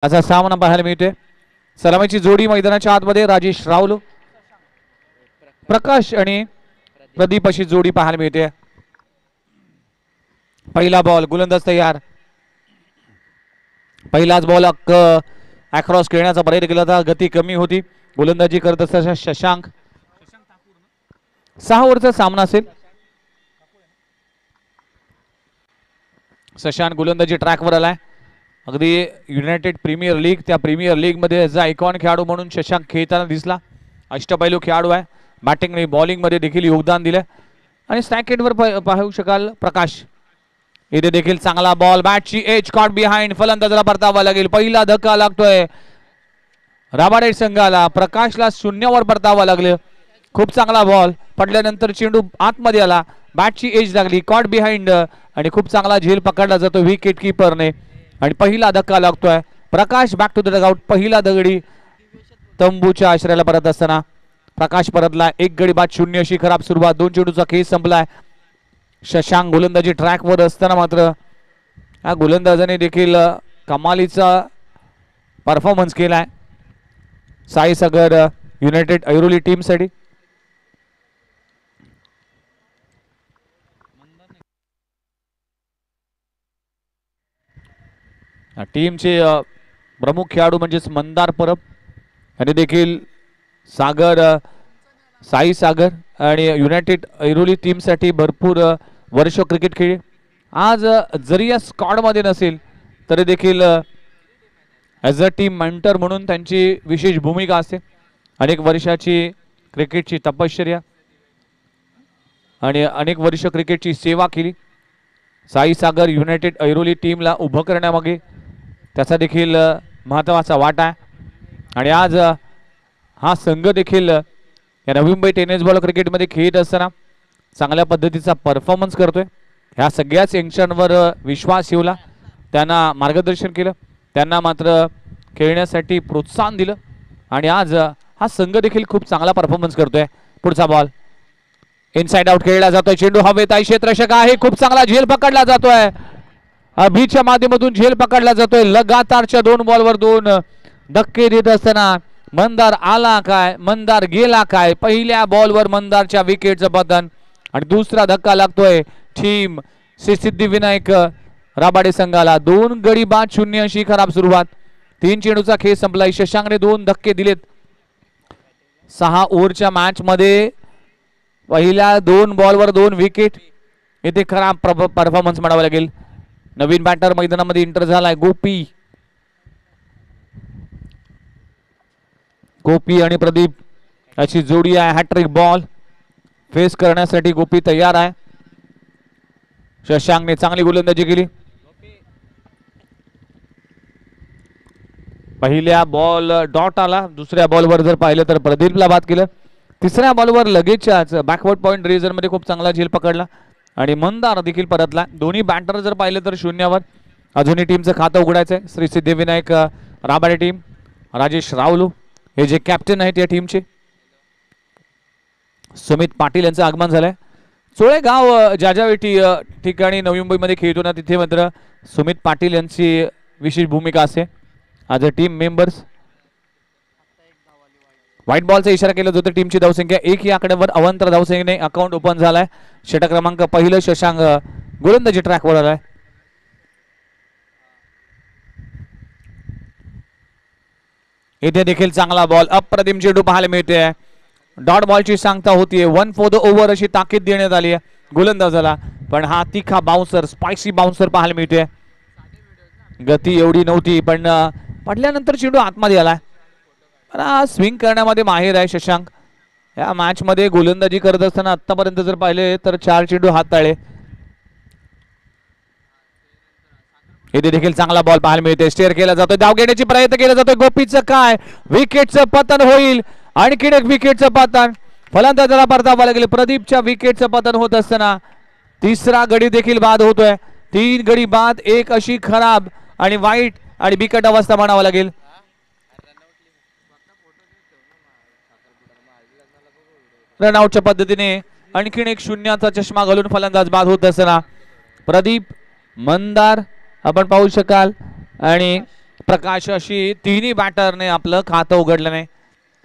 असा सामना पाहायला मिळतोय. सलामीची जोडी मैदानाच्या आतमध्ये राजेश रावलो, प्रकाश आणि प्रदीप अशी जोडी पाहायला मिळते. पहिला बॉल, गोलंदाज तयार. पहिलाच बॉल अक्रॉस खेळण्याचा प्रयत्न केला होता, गती कमी होती. गोलंदाजी करत असताना शशांक. 6 ओव्हरचा सामना असेल. शशांक गोलंदाजी ट्रॅकवर आलाय. अगदी युनायटेड प्रीमियर लीग, त्या प्रीमियर लीग मध्ये आयकॉन खेळाडू म्हणून शशांक खेळताना दिसला. अष्टपैलू खेळाडू आहे. बॅटिंग आणि बॉलिंग मध्ये देखील योगदान दिलं. आणि स्ट्राईक रेटवर पाहू शकाल प्रकाश. इथे देखील चांगला बॉल, बॅटची एज कॉट बिहाइंड. फलंदाजाला परतावा लागेल. पहिला धक्का लागतोय राबाडे संघाला. प्रकाशला शून्यावर परतावा लागले. खूप चांगला बॉल पडल्यानंतर चेंडू आतमध्ये आला, बॅटची एज लागली, कॉट बिहाइंड आणि खूप चांगला झेल पकडला जातो विकेट कीपरने. आणि पहिला धक्का लागतोय. प्रकाश बॅक टू द डगआउट. पहिला दगडी तंबूच्या आश्रयाला परत असताना प्रकाश परतला. 1 गडी बाद 0 अशी खराब सुरुवात. 2 चेंडूचा खेळ संपलाय. शशांक गोलंदाजी ट्रॅकवर असताना मात्र या गोलंदाजाने देखील कमालीचा परफॉर्मन्स केलाय साई सागर युनायटेड ऐरोली टीम साठी. टीमचे प्रमुख खेळाडू म्हणजेच मंदार परब आणि देखील साई सागर आणि युनायटेड ऐरोली टीम साठी भरपूर वर्ष क्रिकेट खेळले. आज जरी या स्क्वॉड मध्ये नसेल तरी देखील ॲज अ टीम मेंटर म्हणून त्यांची विशेष भूमिका असते. अनेक वर्षाची क्रिकेटची तपश्चर्या आणि अनेक वर्ष क्रिकेटची सेवा केली. साई सागर युनायटेड ऐरोली टीमला उभं करण्यामागे त्याचा देखील महत्त्वाचा वाटा आहे. आणि आज हा संघ देखील या नवी मुंबई टेनिस बॉल क्रिकेटमध्ये खेळत असताना चांगल्या पद्धतीचा परफॉर्मन्स करतोय. ह्या सगळ्याच यंगस्टरांवर विश्वास ठेवला, त्यांना मार्गदर्शन केलं, त्यांना मात्र खेळण्यासाठी प्रोत्साहन दिलं आणि आज हा संघ देखील खूप चांगला परफॉर्मन्स करतोय. पुढचा बॉल इनसाइड आउट खेळला जातोय. चेंडू हवेत आहे, क्षेत्ररक्षक आहे, खूप चांगला झेल पकडला जातोय. अभिच्या माध्यमातून झेल पकडला जातोय. लगातारच्या 2 बॉलवर 2 धक्के देत असताना मंदार आला काय, मंदार गेला काय. पहिल्या बॉलवर मंदारच्या विकेटचं पतन आणि दुसरा धक्का लागतोय टीम सिद्धिविनायक राबाडे संघाला. 2 गडी बाद 0 अशी खराब सुरुवात. 3 चेंडूचा खेळ संपलाय. शशांकने 2 धक्के दिलेत. 6 ओव्हरच्या मॅच मध्ये पहिल्या 2 बॉलवर 2 विकेट. इथे खराब परफॉर्मन्स म्हणावा लागेल. नवीन बॅटर मैदानामध्ये एंटर झालाय गोपी आणि प्रदीप अशी जोडी आहे. हॅट्रिक बॉल फेस करण्यासाठी गोपी तयार आहे. शशांकने चांगली गोलंदाजी केली. पहिल्या बॉल डॉट आला. दुसऱ्या बॉलवर जर पाहिलं तर प्रदीपला बाद केलं. तिसऱ्या बॉलवर लगेचच बॅकवर्ड पॉइंट रेझर मध्ये खूप चांगला झेल पकडला आणि मंदार देखील परतला. दोन्ही बॅटर जर पाहिलं तर 0वर. अजूनही टीमचं खातं उघडायचंय. श्री सिद्धिविनायक राबाडे टीम, राजेश रावलू हे जे कॅप्टन आहेत या टीमचे. सुमित पाटील यांचं आगमन झालंय. चोळेगाव जाजावेटी ठिकाणी नवी मुंबईमध्ये खेळतो ना, तिथे मात्र सुमित पाटील यांची विशेष भूमिका असते. आज टीम मेंबर्स. व्हाईट बॉलचा इशारा केला जातो. टीमची धावसंख्या 1 या आकड्यावर अवंतर धावसंख्येने अकाउंट ओपन झालाय. षटक क्रमांक पहिलं शशांक गोलंदाजी ट्रॅकवर आलाय. इथे देखील चांगला बॉल, अप्रतिम चेंडू पाहायला मिळते. डॉट बॉलची सांगता होतीये. 1 फॉर द ओव्हर अशी ताकीद देण्यात आली आहे गोलंदाजाला. पण हा तिखा बाउन्सर, स्पायसी बाउन्सर पाहायला मिळते. गती एवढी नव्हती पण पडल्यानंतर चेंडू आतमध्ये आला. स्विंग करण्यामध्ये माहिर आहे शशांक. या मॅच मध्ये गोलंदाजी करत असताना आतापर्यंत जर पाहिले तर 4 चेंडू हाताळले. इथे देखील चांगला बॉल पाहायला मिळते. स्टेअर केला जातोय, धाव घेण्याची प्रयत्न केला जातोय. गोपीचं काय, विकेटचं पतन होईल. आणखीन एक विकेटचं पतन. फलंदाजाला परतावा लागेल. प्रदीपच्या विकेटचं पतन होत असताना तिसरा गडी देखील बाद होतोय. 3 गडी बाद, 1 अशी खराब आणि वाईट आणि बिकट अवस्था म्हणावं लागेल. रनआउटच्या पद्धतीने आणखीन एक 0चा चष्मा घालून फलंदाज बाद होत असताना प्रदीप, मंदार आपण पाहू शकाल आणि प्रकाश अशी तिन्ही बॅटरने आपलं खातं उघडलं नाही.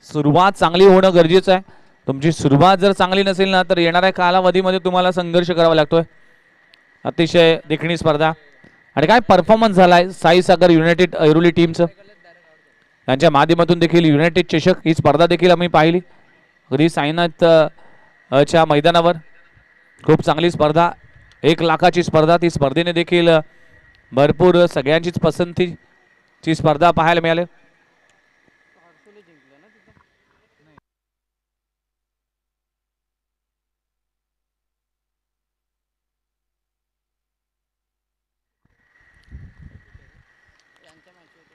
सुरुवात चांगली होणं गरजेचं आहे. तुमची सुरुवात जर चांगली नसेल ना तर येणाऱ्या कालावधीमध्ये तुम्हाला संघर्ष करावा लागतोय. अतिशय देखणी स्पर्धा आणि काय परफॉर्मन्स झालाय साई सागर युनायटेड ऐरोली टीमचं. त्यांच्या माध्यमातून देखील युनायटेड चषक ही स्पर्धा देखील आम्ही पाहिली. अगदी साईनाथ च्या मैदानावर खूप चांगली स्पर्धा, 1 लाखाची स्पर्धा. ती स्पर्धेने देखील भरपूर सगळ्यांचीच पसंतीची स्पर्धा पाहायला मिळाली.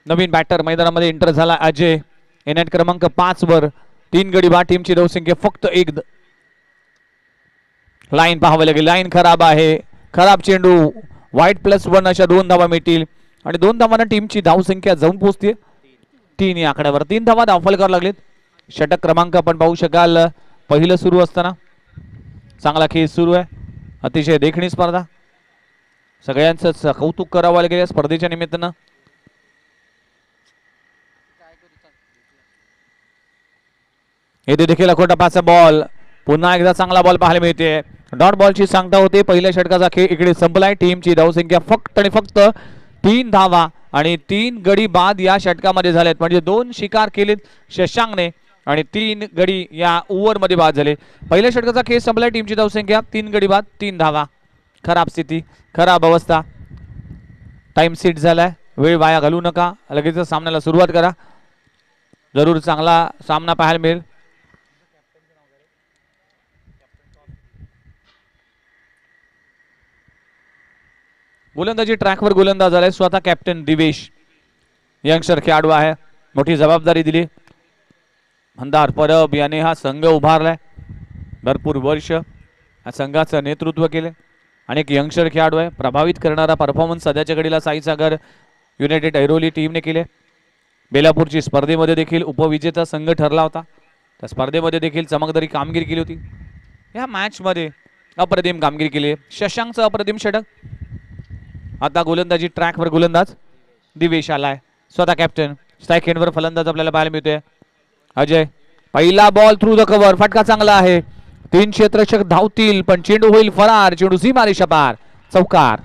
नवीन बॅटर मैदानामध्ये एंटर झाला अजय. एनएट क्रमांक 5 वर 3 गडी बाद. टीमची धावसंख्या फक्त 1. लाईन पाहावी लागेल. लाईन खराब आहे. खराब चेंडू. वाईट +1 अशा 2 धावा मिळतील आणि 2 धावांना टीमची धावसंख्या जाऊन पोहोचते 3 या आकड्यावर. 3 धावा धावफल करावं लागलेत. षटक क्रमांक आपण पाहू शकाल पहिलं सुरू असताना चांगला खेळ सुरू आहे. अतिशय देखणी स्पर्धा. सगळ्यांचंच कौतुक करावं लागेल या स्पर्धेच्या निमित्तानं. येथे देखील अखोटापाचा बॉल. पुन्हा एकदा चांगला बॉल पाहायला मिळते. डॉट बॉलची सांगता होते. पहिल्या षटकाचा खेळ इकडे संपलाय. टीमची धावसंख्या फक्त आणि फक्त 3 धावा आणि 3 गडी बाद या षटकामध्ये झालेत. म्हणजे 2 शिकार केलेत शशांकने आणि 3 गडी या ओव्हरमध्ये बाद झाले. पहिल्या षटकाचा खेळ संपलाय. टीमची धावसंख्या 3 गडी बाद 3 धावा. खराब स्थिती, खराब अवस्था. टाइम सीट झालाय. वेळ वाया घालू नका. लगेच सामन्याला सुरुवात करा. जरूर चांगला सामना पाहायला मिळेल. गोलंदाजी ट्रॅकवर गोलंदाज झालाय स्वतः कॅप्टन दिवेश. यंगस्टर खेळाडू आहे. मोठी जबाबदारी दिली. मंदार परब याने हा संघ उभारलाय. भरपूर वर्ष या संघाचं नेतृत्व केले. अनेक यंगस्टर खेळाडू आहे. प्रभावित करणारा परफॉर्मन्स सध्याच्या घडीला साई सागर युनायटेड ऐरोली टीमने केले. बेलापूरची स्पर्धेमध्ये देखील उपविजेता संघ ठरला होता. त्या स्पर्धेमध्ये देखील चमकदारी कामगिरी केली होती. या मॅचमध्ये अप्रतिम कामगिरी केली. शशांकचं अप्रतिम षटक. आता गोलंदाजी ट्रॅकवर गोलंदाज दिवेश आलाय. स्वतः कॅप्टन. स्ट्राईक एंडवर फलंदाज आपल्याला पाहायला मिळतोय अजय. पहिला बॉल थ्रू द कव्हर. फटका चांगला आहे. 3 क्षेत्ररक्षक धावतील पण चेंडू होईल फरार. चेंडू सीमारेषा पार. चौकार.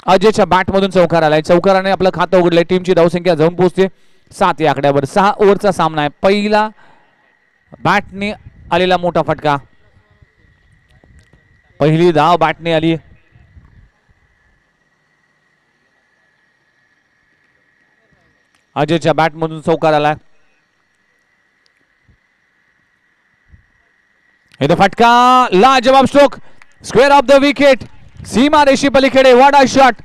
अजयच्या बॅट मधून चौकार आलाय. चौकाराने आपलं खातं उघडलंय. टीमची धावसंख्या जाऊन पोहोचते 7 या आकड्यावर. 6 ओव्हरचा सामना आहे. पहिला बॅटने आलेला मोठा फटका. पहिली धाव बॅटने आली. अजयच्या बॅट मधून चौकार आलाय. इथं फटका. लाजवाब stroke. Square of the wicket. सीमा रेषे पलीकडे. What a shot.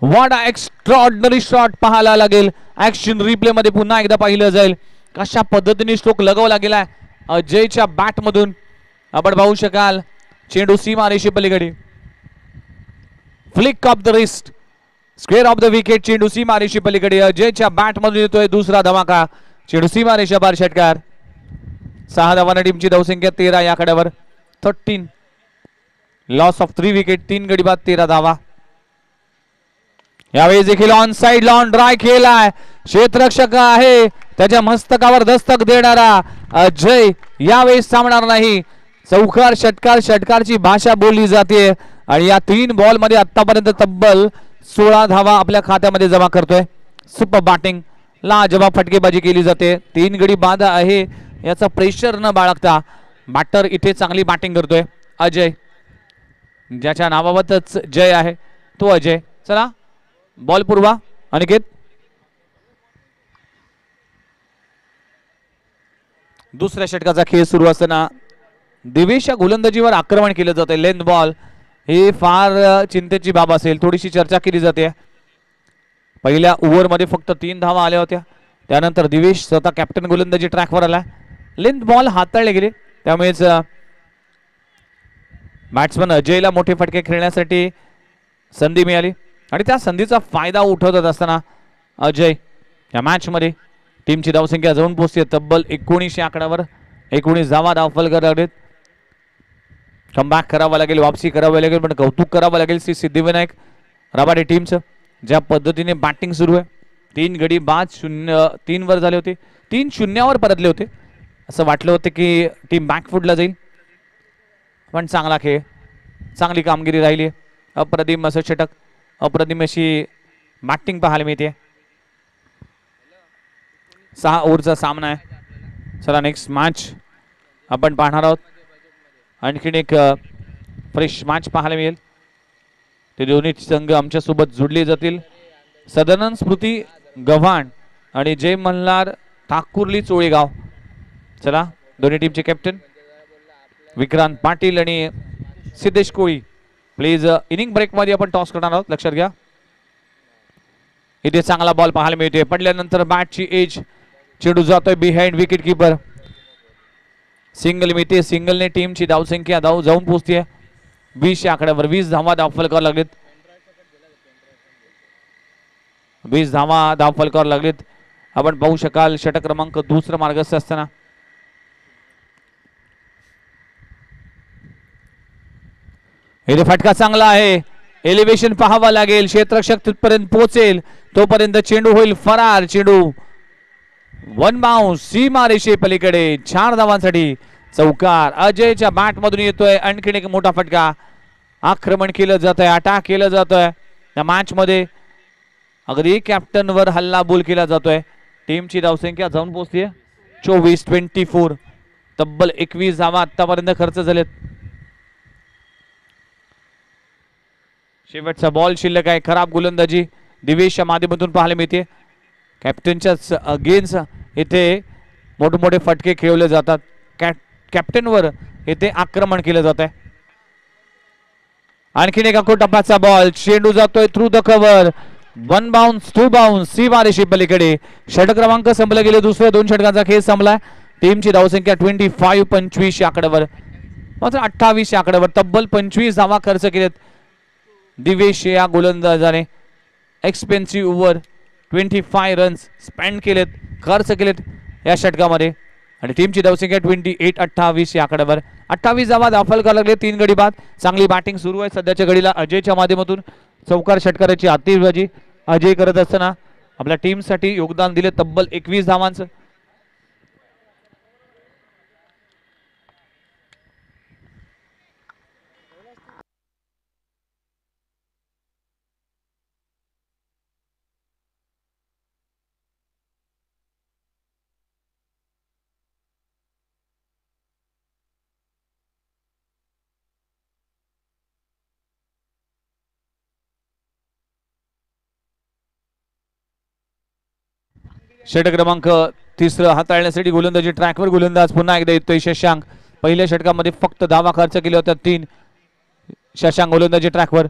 What a extraordinary shot पाहायला लागेल. ऍक्शन रिप्ले मध्ये पुन्हा एकदा पाहिलं जाईल कशा पद्धतीने स्ट्रोक लगावला गेलाय अजयच्या बॅट मधून. आपण पाहू शकाल चेंडू सीमा रेषे पलीकडे. Flick of the wrist. Square of the wicket. चेंडू सीमा रेषे पलीकडे. अजयच्या बॅट मधून येतोय दुसरा धमाका. चेंडू सीमा रेषा पार. षटकार. 6 धावांना टीमची धावसंख्या 13 या आकड्यावर. 13. Loss of 3 wicket. 3 गडी बाद 13 धावा. यावेळी देखील ऑन साइड लॉन ड्राय केलाय. क्षेत्ररक्षक आहे त्याच्या मस्तकावर दस्तक देणारा अजय यावेळी सामणार नाही. चौकार षटकार. षटकारची भाषा बोलली जाते आणि या 3 बॉल मध्ये आतापर्यंत तब्बल 16 धावा आपल्या खात्यामध्ये जमा करतोय. Super batting. लाजवाब फटकेबाजी केली जाते. 3 गडी बाद आहे याचा प्रेशर न बाळगता बॅटर इथे चांगली बॅटिंग करतोय अजय. ज्याच्या नावावरच जय आहे तो अजय. चला बॉल पुरवा अनिकेत. दुसऱ्या षटकाचा खेळ सुरू असताना दिवेशच्या गोलंदाजीवर आक्रमण केलं जाते. लेंथ बॉल ही फार चिंतेची बाब असेल. थोडीशी चर्चा केली जाते. पहिल्या ओव्हरमध्ये फक्त 3 धावा आल्या होत्या. त्यानंतर दिवेश स्वतः कॅप्टन गोलंदाजी ट्रॅकवर आला. लेंथ बॉल हाताळले गेले त्यामुळेच बॅट्समन अजयला मोठे फटके खेळण्यासाठी संधी मिळाली आणि त्या संधीचा फायदा उठवत असताना अजय या मॅच मध्ये टीमची धावसंख्या जाऊन पोहोचते तब्बल 19 या आकड्यावर. 19 धावा धावफल करावेत. कमबॅक करावा लागेल. वापसी करावी लागेल. पण कौतुक करावं लागेल सिद्धिविनायक राबाडे टीमचं ज्या पद्धतीने बॅटिंग सुरू आहे. 3 गडी बाद 0-3 वर झाले होते, 3-0 परतले होते. असं वाटलं होतं की टीम बॅकफुटला जाईल, पण चांगला खेळ, चांगली कामगिरी राहिली. अप्रतिम असं षटक, अप्रतिम अशी बॅटिंग पाहायला मिळते. 6 ओव्हरचा सामना आहे. चला नेक्स्ट मॅच आपण पाहणार आहोत. आणखीन एक फ्रेश मॅच पाहायला मिळेल. ते दोन्ही संघ आमच्या सोबत जोडले जातील. सदानंद स्मृती गव्हाण आणि जय मल्हार ठाकुर्ली चोळेगाव. चला दोन्ही टीमचे कॅप्टन विक्रांत पाटील आणि सिद्धेश कोळी. प्लीज इनिंग ब्रेक मध्ये आपण टॉस करणार आहोत, लक्षात घ्या. इथे चांगला बॉल पाहायला मिळतोय. पडल्यानंतर बॅटची एज, चेंडू जातोय बिहाइंड विकेट कीपर. सिंगल मिळते. सिंगलने टीमची धावसंख्या जाऊन पोहोचते 20 आकड्यावर. 20 धावा धावफलकावर लागलेत. 20 धावा धावफलकावर लागलेत. आपण पाहू शकाल षटक क्रमांक दुसरा मार्गस्थ असताना इथे फटका चांगला आहे. एलिव्हेशन पाहावा लागेल. क्षेत्ररक्षक तिथपर्यंत पोहोचेल तोपर्यंत चेंडू होईल फरार. चेंडू वन बाउंस सीमा रेषे पलीकडे. 4 धावांसाठी चौकार. अजयच्या बॅट मधून येतोय आणखीन एक मोठा फटका. आक्रमण केलं जात आहे, अटॅक केलं जातोय या मॅच मध्ये. अगदी कॅप्टन वर हल्ला बोल केला जातोय. टीमची धावसंख्या जाऊन पोहोचते 24-24. तब्बल 21 धावा आतापर्यंत खर्च झालेत. शेवटचा बॉल शिल्लक आहे. खराब गोलंदाजी दिवेशच्या माध्यमातून पाहायला मिळते. कॅप्टनच्याच अगेन्स्ट इथे मोठमोठे फटके खेळले जातात. कॅप्टनवर इथे आक्रमण केलं जात आहे. आणखीन एक टप्प्याचा बॉल. चेंडू जातोय through the cover. 1 bounce 2 bounce सीमारेषे पलीकडे. षटक क्रमांक संपले गेले. दुसऱ्या 2 षटकांचा खेळ संपलाय. टीमची धावसंख्या 25 आकड्यावर, मात्र 28 आकड्यावर. तब्बल 25 धावा खर्च केलेत दिवेश या गोलंदाजाने. एक्सपेन्सिव्ह ओव्हर 25 रन्स स्पेंड केलेत, खर्च केलेत या षटकामध्ये. आणि टीमची धावसंख्या 28 या आकड्यावर. 28 धावा दाखल करायला लागले. 3 गडी बाद. चांगली बॅटिंग सुरू आहे सध्याच्या घडीला अजयच्या माध्यमातून. चौकार षटकाराची आतिषबाजी अजय करत असताना आपल्या टीमसाठी योगदान दिले तब्बल 21 धावांचं. षटक क्रमांक 3 हाताळण्यासाठी गोलंदाजी ट्रॅकवर. गोलंदाज पुन्हा एकदा येतोय शशांक. पहिल्या षटकामध्ये फक्त धावा खर्च केले होत्या 3. शशांक गोलंदाजी ट्रॅकवर.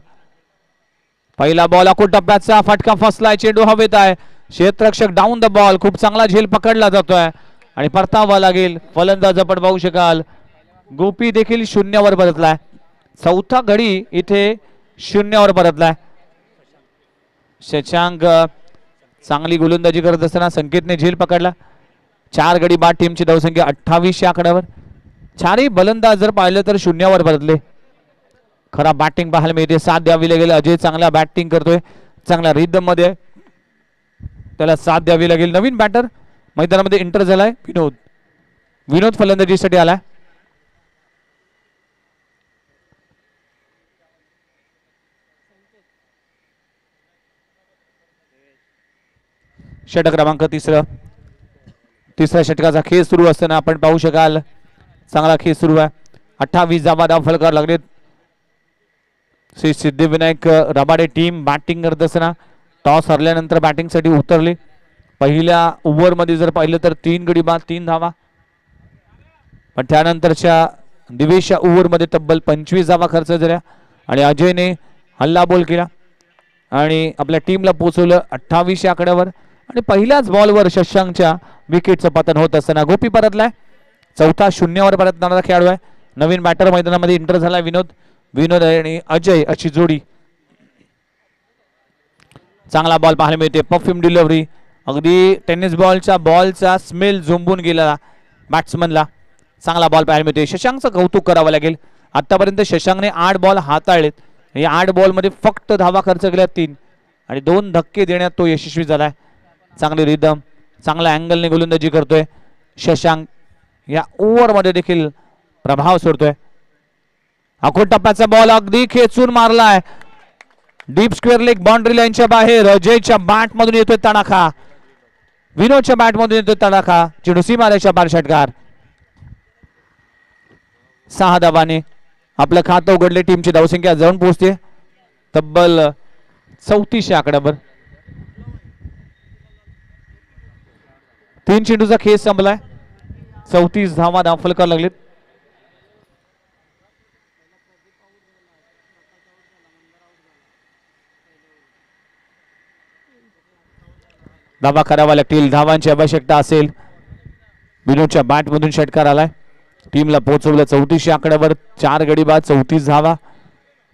पहिला बॉल टप्प्याचा फटका फसलाय. चेंडू हवेत आहे. क्षेत्ररक्षक डाऊन द बॉल. खूप चांगला झेल पकडला जातोय आणि परतावा लागेल. फलंदाज आपण पाहू शकाल गोपी देखील 0 परतलाय. चौथा घडी इथे 0 परतलाय. शशांक चांगली गोलंदाजी करत असताना संकेतने झेल पकडला. 4 गडी बाद. टीमची धावसंख्या 28 आकड्यावर. 4ही बलंदाज जर पाहिलं तर 0 परतले. खरा बॅटिंग पाहायला मिळते. साथ द्यावी लागेल. अजय चांगला बॅटिंग करतोय, चांगल्या रिदम मध्ये, त्याला साथ द्यावी लागेल. नवीन बॅटर मैदानामध्ये एंटर झालाय विनोद फलंदाजीसाठी आलाय. षटक क्रमांक 3. तिसऱ्या षटकाचा खेळ सुरू असताना आपण पाहू शकाल चांगला खेळ सुरू आहे. 28 धावा फलकावर लागलेत. श्री सिद्धिविनायक रबाडे टीम बॅटिंग करत असताना टॉस हरल्यानंतर बॅटिंगसाठी उतरले. पहिल्या ओव्हरमध्ये जर पाहिलं तर 3 गडी बाद 3 धावा, पण त्यानंतरच्या दिवेशच्या ओव्हरमध्ये तब्बल 25 धावा खर्च झाल्या आणि अजयने हल्ला बोल केला आणि आपल्या टीमला पोहोचवलं 28 आकड्यावर. आणि पहिल्याच बॉलवर शशांकच्या विकेटचं पतन होत असताना गोपी परतलाय. चौथा 0 परतणारा खेळाडू आहे. नवीन बॅटर मैदानामध्ये एंटर झाला विनोद आणि अजय अशी जोडी. चांगला बॉल पाहायला मिळते. Perfume delivery. अगदी टेनिस बॉलचा स्मेल झोंबून गेला बॅट्समनला. चांगला बॉल पाहायला मिळते. शशांकचं कौतुक करावं लागेल. आतापर्यंत शशांकने 8 बॉल हाताळलेत. या 8 बॉलमध्ये फक्त धावा खर्च केल्या 3 आणि 2 धक्के देण्यात तो यशस्वी झालाय. चांगली रिदम, चांगला अँगलने गोलंदाजी करतोय शशांक. या ओव्हर मध्ये देखील प्रभाव सोडतोय. अकोट टप्प्याचा बॉल अगदी खेचून मारलाय डीप स्क्वेअर लेग बाउंड्री लाईनच्या बाहेर. अजयच्या बॅट मधून येतोय तडाखा, विनोदच्या बॅट मधून येतोय तडाखा. चेंडू सीमारेषा पार षटकार. 6 धावाने आपलं खातं उघडले. टीमची धावसंख्या जाऊन पोहोचते तब्बल 3400 आकड्यावर. 3 चेंडूचा खेळ संपलाय. 34 धावा धावफलकावर लागलेत. धावा करावा लागतील, धावांची आवश्यकता असेल. विनोदच्या बॅट मधून षटकार आलाय. टीमला पोहोचवलं 3400 आकड्यावर. 4 गडी बाद 34 धावा.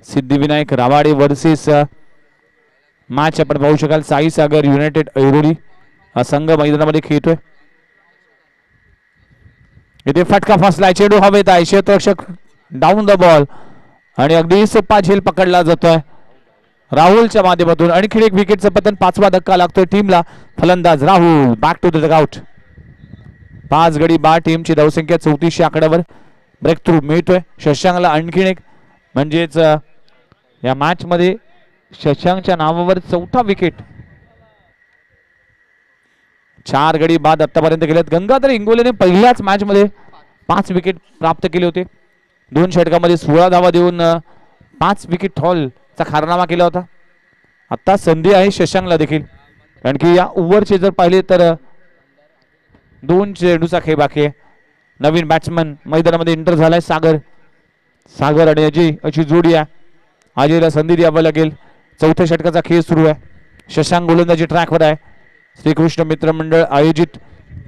सिद्धिविनायक रावाडे वर्सेस मॅच आपण पाहू शकाल साई सागर युनायटेड ऐरोली हा संघ मैदानामध्ये खेळतोय. इथे फटका फसलाय, चेंडू हवेत आहे, क्षेत्ररक्षक डाऊन द बॉल आणि अगदी सोपा झेल पकडला जातोय राहुलच्या माध्यमातून. आणखी एक विकेटचं पतन. 5वा धक्का लागतोय टीमला. फलंदाज Rahul back to the dugout. 5 गडी बाद. टीमची धावसंख्या 3400 आकड्यावर. ब्रेक थ्रू मिळतोय शशांकला आणखीन एक, म्हणजेच या मॅच मध्ये शशांकच्या नावावर 4था विकेट. 4 गडी बाद आतापर्यंत गेलेत. गंगाधर इंगोलेने पहिल्याच मॅच मध्ये 5 विकेट प्राप्त केले होते. 2 षटकामध्ये 16 धावा देऊन 5 विकेट हॉलचा कारनामा केला होता. आता संधी आहे शशांकला देखील, कारण की या ओव्हरचे जर पाहिले तर 2 चेंडूचा खेळ बाकी आहे. नवीन बॅट्समन मैदानामध्ये एंटर झालाय सागर. सागर आणि अजय अशी जोडी आहे. अजयला संधी द्यावी लागेल. 4थ्या षटकाचा खेळ सुरू आहे. शशांक गोलंदाजी ट्रॅकवर आहे. श्रीकृष्ण मित्र मंडळ आयोजित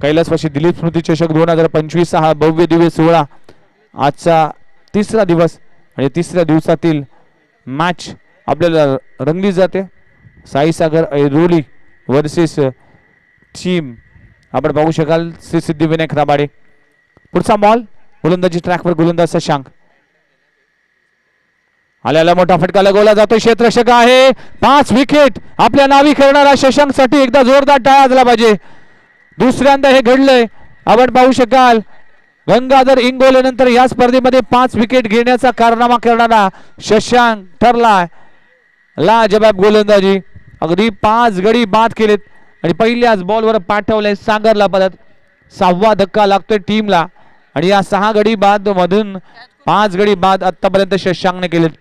कैलासवासी दिलीप स्मृती चषक 2025 हा भव्य दिव्य सोहळा आजचा 3रा दिवस आणि 3ऱ्या दिवसातील मॅच आपल्याला रंगली जाते. साई सागर ऐरोली वर्सेस टीम आपण पाहू शकाल श्री सिद्धिविनायक राबाडे. पुढचा बॉल गोलंदाजी ट्रॅकवर. गोलंदाज शशांक. आल्याला मोठा फटका लगवला जातो. क्षेत्ररक्षक आहे. 5 विकेट आपल्या नावी करणारा शशांक साठी एकदा जोरदार टाळ्या झाला पाहिजे. दुसऱ्यांदा हे घडलंय. आपण पाहू शकाल गंगाधर इंगोले नंतर या स्पर्धेमध्ये 5 विकेट घेण्याचा कारनामा करणारा शशांक ठरलाय. लाजबाब गोलंदाजी. अगदी 5 गडी बाद केलेत आणि पहिल्याच बॉलवर पाठवलंय सागरला परत. 6वा धक्का लागतोय टीमला आणि या 6 गडी बाद मधून 5 गडी बाद आतापर्यंत शशांकने केलेत.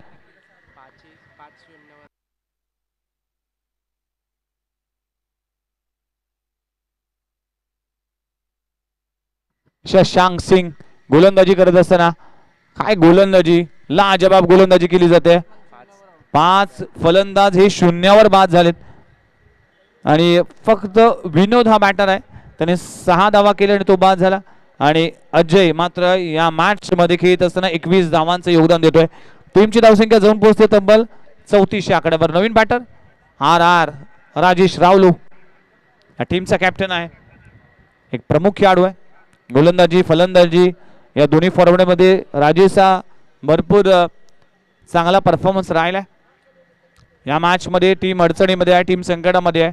शशांक सिंग गोलंदाजी करत असताना काय गोलंदाजी, लाजबाब गोलंदाजी केली जाते. 5 फलंदाज हे शून्यावर बाद झालेत आणि फक्त विनोद हा बॅटर आहे. त्याने 6 धावा केले आणि तो बाद झाला. आणि अजय मात्र या मॅच मध्ये खेळत असताना 21 धावांचं योगदान देतोय. टीमची धावसंख्या जाऊन पोहोचते तब्बल 3400 आकड्यावर. नवीन बॅटर आर राजेश रावलू या टीमचा कॅप्टन आहे. एक प्रमुख खेळाडू आहे. गोलंदाजी फलंदाजी या दोन्ही फॉर्मॅट मध्ये राजेशचा भरपूर चांगला परफॉर्मन्स राहिला. या मॅच मध्ये टीम अडचणीमध्ये आहे, टीम संकटामध्ये आहे.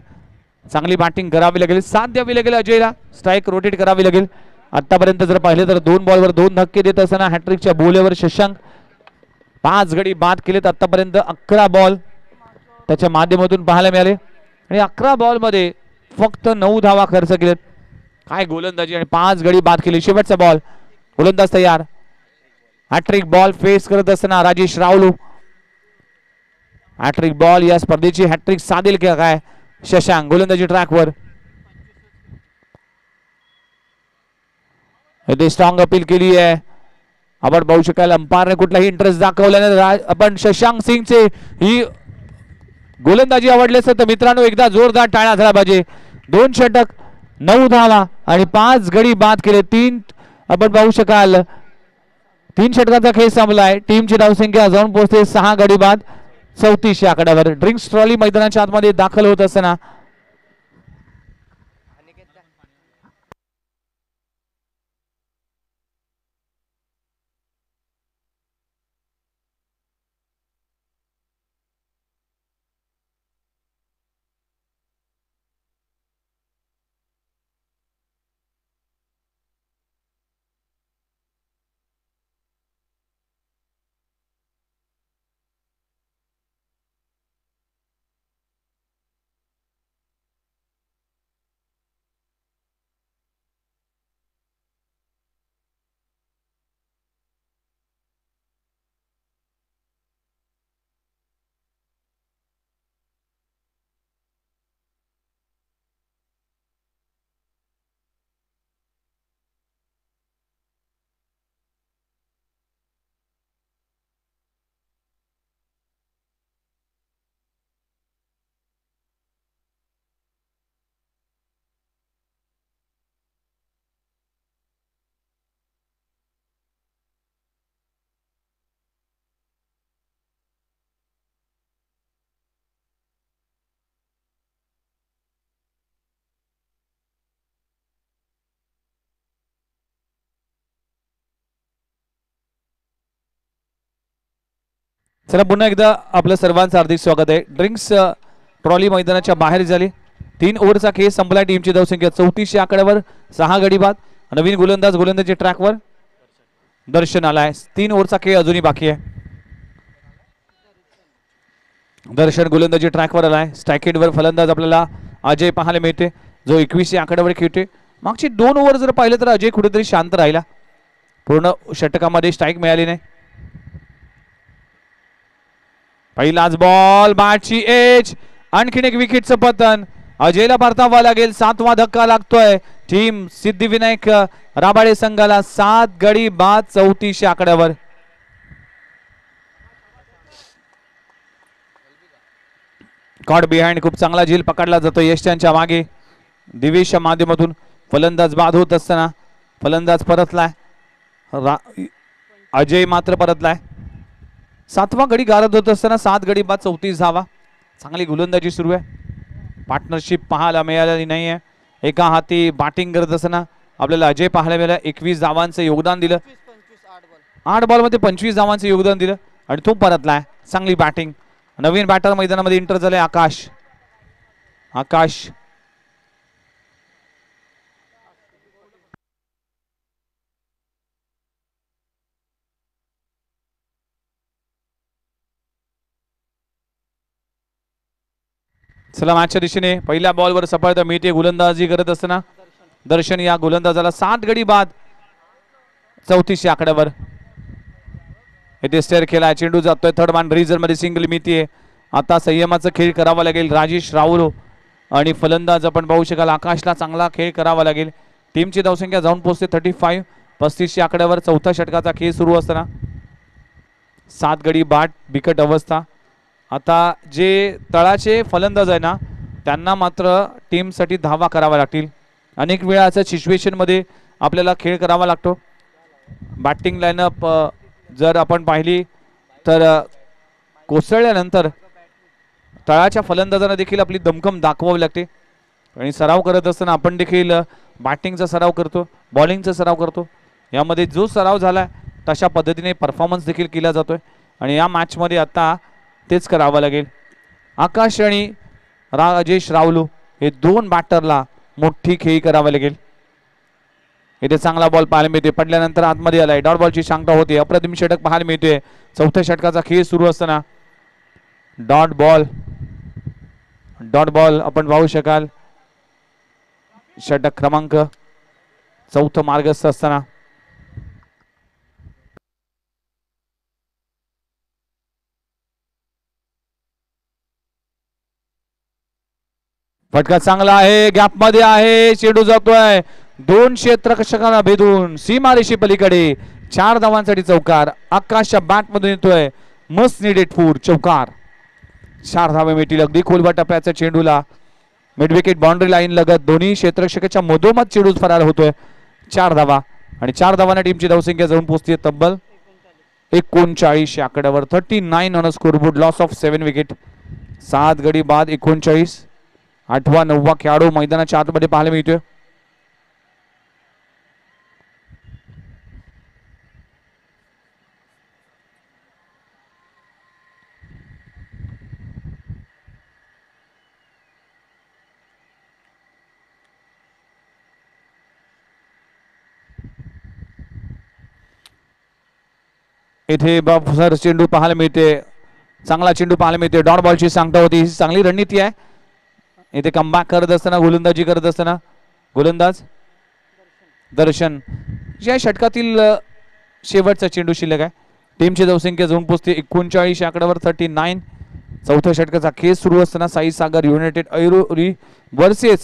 चांगली बॅटिंग करावी लागेल, साथ द्यावी लागेल अजयला. स्ट्राईक रोटेट करावी लागेल. आतापर्यंत जर पाहिले तर 2 बॉलवर 2 धक्के देत असताना हॅट्रिकच्या बोलेवर शशांक 5 गडी बाद केलेत. आतापर्यंत 11 बॉल त्याच्या माध्यमातून पाहायला मिळाले आणि 11 बॉल मध्ये फक्त 9 धावा खर्च केलेत. काय गोलंदाजी आणि 5 गडी बाद केली. शेवटचा बॉल गोलंदाज तयार. हॅट्रिक बॉल फेस करत असताना राजेश रावलू. हॅट्रिक बॉल या स्पर्धेची हॅट्रिक साधेल का काय शशांक. गोलंदाजी ट्रॅकवर. इथे स्ट्रॉंग अपील केली आहे. आपण पाहू शकाल अंपायरने कुठलाही इंटरेस्ट दाखवला नाही. आपण शशांक सिंगचे ही गोलंदाजी आवडली असेल तर मित्रांनो एकदा जोरदार टाळ्या झाला पाहिजे. 2 षटक 9 धावा आणि 5 गडी बाद केले. 3 आपण पाहू शकाल 3 षटकाचा खेळ संपलाय. टीमची धावसंख्या जाऊन पोहोचते 6 गडी बाद 3400 आकड्यावर. ड्रिंक्स ट्रॉली मैदानाच्या आतमध्ये दाखल होत असताना चला पुन्हा एकदा आपलं सर्वांचं हार्दिक स्वागत आहे. ड्रिंक्स ट्रॉली मैदानाच्या बाहेर झाली. 3 ओव्हरचा खेळ संपला. टीमची धावसंख्या 34 आकड्यावर. 6 गडी बाद. नवीन गोलंदाजी ट्रॅकवर दर्शन आलाय. 3 ओव्हरचा खेळ अजूनही बाकी आहे. दर्शन गोलंदाजी ट्रॅकवर आलाय. स्ट्राईकएंडवर फलंदाज आपल्याला अजय पाहायला मिळते, जो 21 आकड्यावर खेळते. मागची 2 ओव्हर जर पाहिलं तर अजय कुठेतरी शांत राहिला. पूर्ण षटकामध्ये स्ट्राईक मिळाली नाही. पहिलाच बॉल, बॅटची एज, आणखीन एक विकेटचं पतन. अजयला परतावा लागेल. 7वा धक्का लागतोय. टीम सिद्धिविनायक राबाडे संघाला 7 गडी बाद 34 आकड्यावर. कॉट बिहाइंड खूप चांगला झील पकडला जातो यष्ट्यांच्या मागे. दिवेशच्या माध्यमातून फलंदाज बाद होत असताना फलंदाज परतलाय. अजय मात्र परतलाय. 7वा गडी गारद होत असताना 7 गडी बाद 34 धावा. चांगली गोलंदाजी सुरू आहे. पार्टनरशिप पाहायला मिळालेली नाही आहे. एका हाती बॅटिंग करत असताना आपल्याला अजय पाहायला मिळाला. 21 धावांचं योगदान दिलं. 8 बॉलमध्ये 25 धावांचं योगदान दिलं आणि तो परतलाय. चांगली बॅटिंग. नवीन बॅटर मैदानामध्ये एंटर झाले आकाश. चला मॅचच्या दिशेने पहिल्या बॉलवर सफलता मिळते. गोलंदाजी करत असताना दर्शन या गोलंदाजाला 7 गडी बाद 34 आकड्यावर. इथे स्टेअर केला. चेंडू जातोय थर्ड मॅन रिझर्व मध्ये. सिंगल मिळतीये. आता संयमाचा खेळ करावा लागेल राजेश राहुल आणि फलंदाज आपण पाहू शकाल आकाशला चांगला खेळ करावा लागेल. टीमची धावसंख्या जाऊन पोहोचते 35. 35 आकड्यावर. चौथ्या षटकाचा खेळ सुरू असताना 7 गडी बाद बिकट अवस्था. आता जे तळाचे फलंदाज आहे ना त्यांना मात्र टीमसाठी धावा करावा लागतील. अनेक वेळा अशा सिच्युएशन मध्ये आपल्याला खेळ करावा लागतो. बॅटिंग लाईनअप जर आपण पाहिली तर कोसळल्यानंतर तळाच्या फलंदाजांना देखील आपली दमखम दाखवावी लागते. आणि सराव करत असताना आपण देखील बॅटिंगचा सराव करतो, बॉलिंगचा सराव करतो. यामध्ये जो सराव झाला तशा पद्धतीने परफॉर्मन्स देखील केला जातोय आणि या मॅचमध्ये आता तेच करावं लागेल. आकाश आणि राजेश राहुल हे 2 बॅटरला मोठी खेळी करावी लागेल. इथे चांगला बॉल पाहायला मिळते. पडल्यानंतर आतमध्ये आलाय. डॉट बॉलची सांगता होती. अप्रतिम षटक पाहायला मिळते. चौथ्या षटकाचा खेळ सुरू असताना डॉट बॉल आपण पाहू शकाल. षटक क्रमांक 4 मार्गस्थ असताना फटका चांगला आहे. गॅप मध्ये आहे. चेंडू जातोय 2 क्षेत्ररक्षकांना भेदून सीमारेषे पलीकडे. 4 धावांसाठी चौकार. आकाशच्या बॅट मधून येतोय मस्ट नीडेड फूड चौकार. 4 धावे मिळतील. अगदी खोलवर टप्प्याच्या चेंडूला मिड विकेट बाउंड्री लाईन लगत दोन्ही क्षेत्ररक्षकाच्या मधोमध चेंडू फरार होतोय. 4 धावा आणि 4 धावांना टीमची धावसंख्या जाऊन पोहोचते तब्बल 39 आकड्यावर. 39 on scoreboard. Loss of 7 wicket. 7 गडी बाद 39. 8वा 9वा खेळाडू मैदानाच्या आतमध्ये पाहायला मिळतोय. इथे सर चेंडू पाहायला मिळते. चांगला चेंडू पाहायला मिळते. डॉट बॉलची सांगता होती. ही चांगली रणनीती आहे. इथे कमबॅक करत असताना गोलंदाजी करत असताना गोलंदाज दर्शन या षटकातील शेवटचा चेंडू शिल्लक आहे. टीमची धावसंख्या जाऊन पोहोचते 39 आकड्यावर. 39. चौथ्या षटकाचा खेळ सुरू असताना साई सागर युनायटेड ऐरोली वर्सेस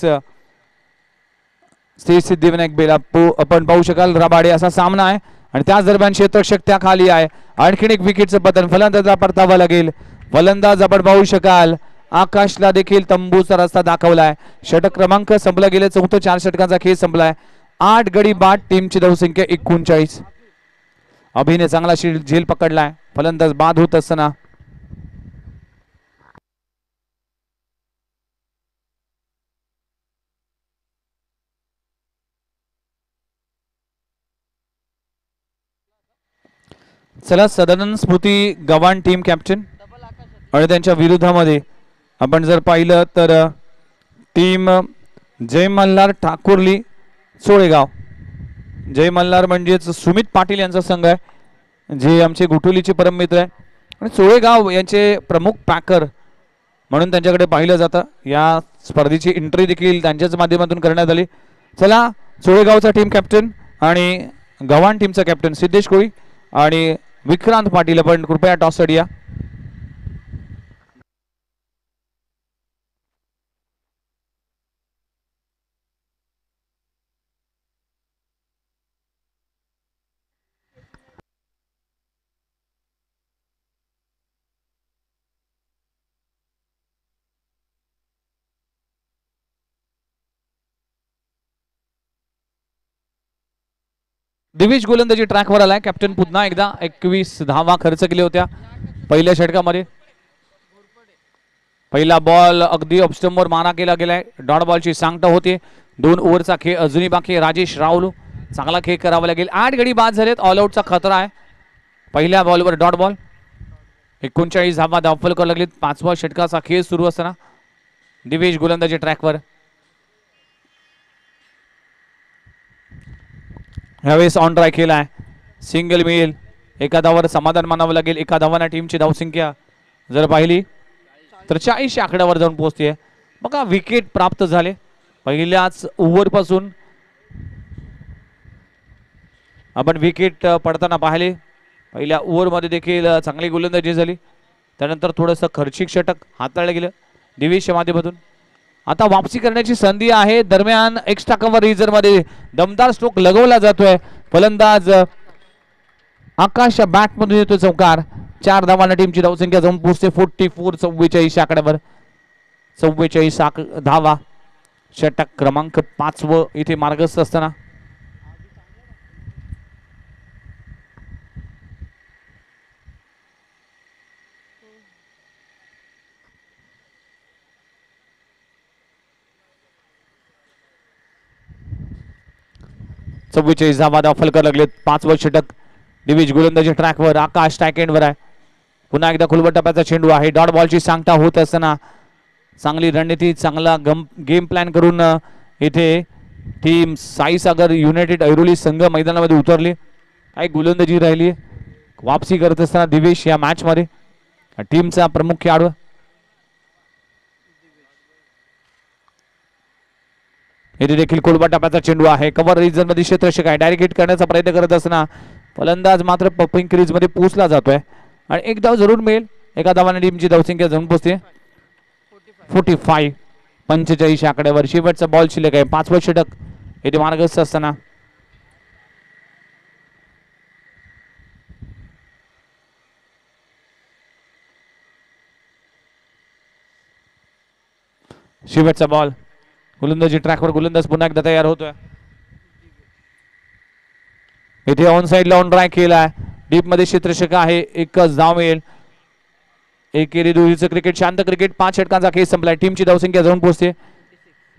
श्री सिद्धिविनायक बेलापू आपण पाहू शकाल रबाडे असा सामना आहे आणि त्याच दरम्यान क्षेत्ररक्षक त्या खाली आहे. आणखीन एक विकेटचं पतन. फलंदाजाला परतावा लागेल. फलंदाज आपण पाहू शकाल आकाशला देखील तंबूचा रस्ता दाखवलाय. षटक क्रमांक संपला गेले. 4 षटकांचा खेळ संपलाय. 8 गडी बाद. टीमची धावसंख्या 39. अभिने चांगला झेल पकडलाय. फलंदाज बाद होत असताना चला सदानंद स्मृती गव्हाण टीम कॅप्टन आणि त्यांच्या विरोधामध्ये आपण जर पाहिलं तर टीम जय मल्हार ठाकुर्ली सोळेगाव. जय मल्हार म्हणजेच सुमित पाटील यांचा संघ आहे जे आमचे गुटुलीचे परम मित्र आहे आणि सोळेगाव यांचे प्रमुख पॅकर म्हणून त्यांच्याकडे पाहिलं जातं. या स्पर्धेची एंट्री देखील त्यांच्याच माध्यमातून करण्यात आली. चला सोळेगावचा टीम कॅप्टन आणि गव्हाण टीमचा कॅप्टन सिद्धेश कोळी आणि विक्रांत पाटील आपण कृपया टॉससाठी या. दिवेश गोलंदाजी ट्रॅकवर आलाय. कॅप्टन पुन्हा एकदा 21 धावा खर्च केल्या होत्या पहिल्या षटकामध्ये. पहिला बॉल अगदी ऑफस्टंपवर मारा केला गेलाय. डॉट बॉलची सांगता होते. 2 ओव्हरचा खेळ अजूनही बाकी. राजेश राहुल चांगला खेळ करावा लागेल. 8 गडी बाद झालेत. ऑल आउटचा खतरा आहे. पहिल्या बॉलवर डॉट बॉल. 39 धावा धावफल करावं लागलीत. 5व्या षटकाचा खेळ सुरू असताना दिवेश गोलंदाजी ट्रॅकवर. ह्यावेळेस ऑन ट्राय केलाय. सिंगल मिळेल. एका धावावर समाधान मानावं लागेल. एका धावाना टीमची धावसंख्या जर पाहिली तर 40 आकड्यावर जाऊन पोहोचते. बघा विकेट प्राप्त झाले पहिल्याच ओव्हर पासून. आपण विकेट पडताना पाहिले. पहिल्या ओव्हरमध्ये देखील चांगली गोलंदाजी झाली. त्यानंतर थोडंसं खर्चिक षटक हाताळलं गेलं दिवेशच्या माध्यमातून. आता वापसी करण्याची संधी आहे. दरम्यान एक्स्ट्रा कव्हर रिझर्व मध्ये दमदार स्ट्रोक लगवला जातोय. फलंदाज आकाश बॅट मधून येतोय चौकार. 4 धावांना टीमची धावसंख्या जाऊन पोहोचते 44. 44 आकड्यावर 44 धावा. षटक क्रमांक 5 इथे मार्गस्थ असताना धावा दाखल करायला लागलेत. 5वं षटक. दिवेश गोलंदाजी ट्रॅकवर. आकाश स्ट्राईक एंडवर आहे. पुन्हा एकदा खुलवट टप्प्याचा चेंडू आहे. डॉट बॉलची सांगता होत असताना चांगली रणनीती चांगला गेम प्लॅन करून इथे टीम साईसागर युनायटेड ऐरोली संघ मैदानामध्ये उतरली. काही गोलंदाजी राहिली. वापसी करत असताना दिवेश या मॅच मध्ये टीमचा प्रमुख खेळाडू. इथे देखील खोलवा टप्प्याचा चेंडू आहे. कव्हर रिजन मध्ये क्षेत्ररक्षक आहे. डायरेक्ट हिट करण्याचा प्रयत्न करत असताना फलंदाज मात्र पपिंग क्रीज मध्ये पोहोचला जातोय आणि एक धाव जरूर मिळेल. एका धावाने टीमची धावसंख्या जाऊन पोहोचते 45. 45 आकड्यावर शेवटचा बॉल शिल्लक आहे. 5वं षटक इथे मार्गस्थ असताना शेवटचा बॉल. गोलंदाजी ट्रॅकवर. गोलंदाज पुन्हा एकदा तयार होतोय. इथे ऑन साइडला ऑन ट्राय केलाय. डीप मध्ये क्षेत्ररक्षक आहे. एकच धाव मिळेल. एकेरी दुहेरीचं क्रिकेट शांत क्रिकेट. 5 षटकांचा खेळ संपलाय. टीमची धावसंख्या जाऊन पोहोचते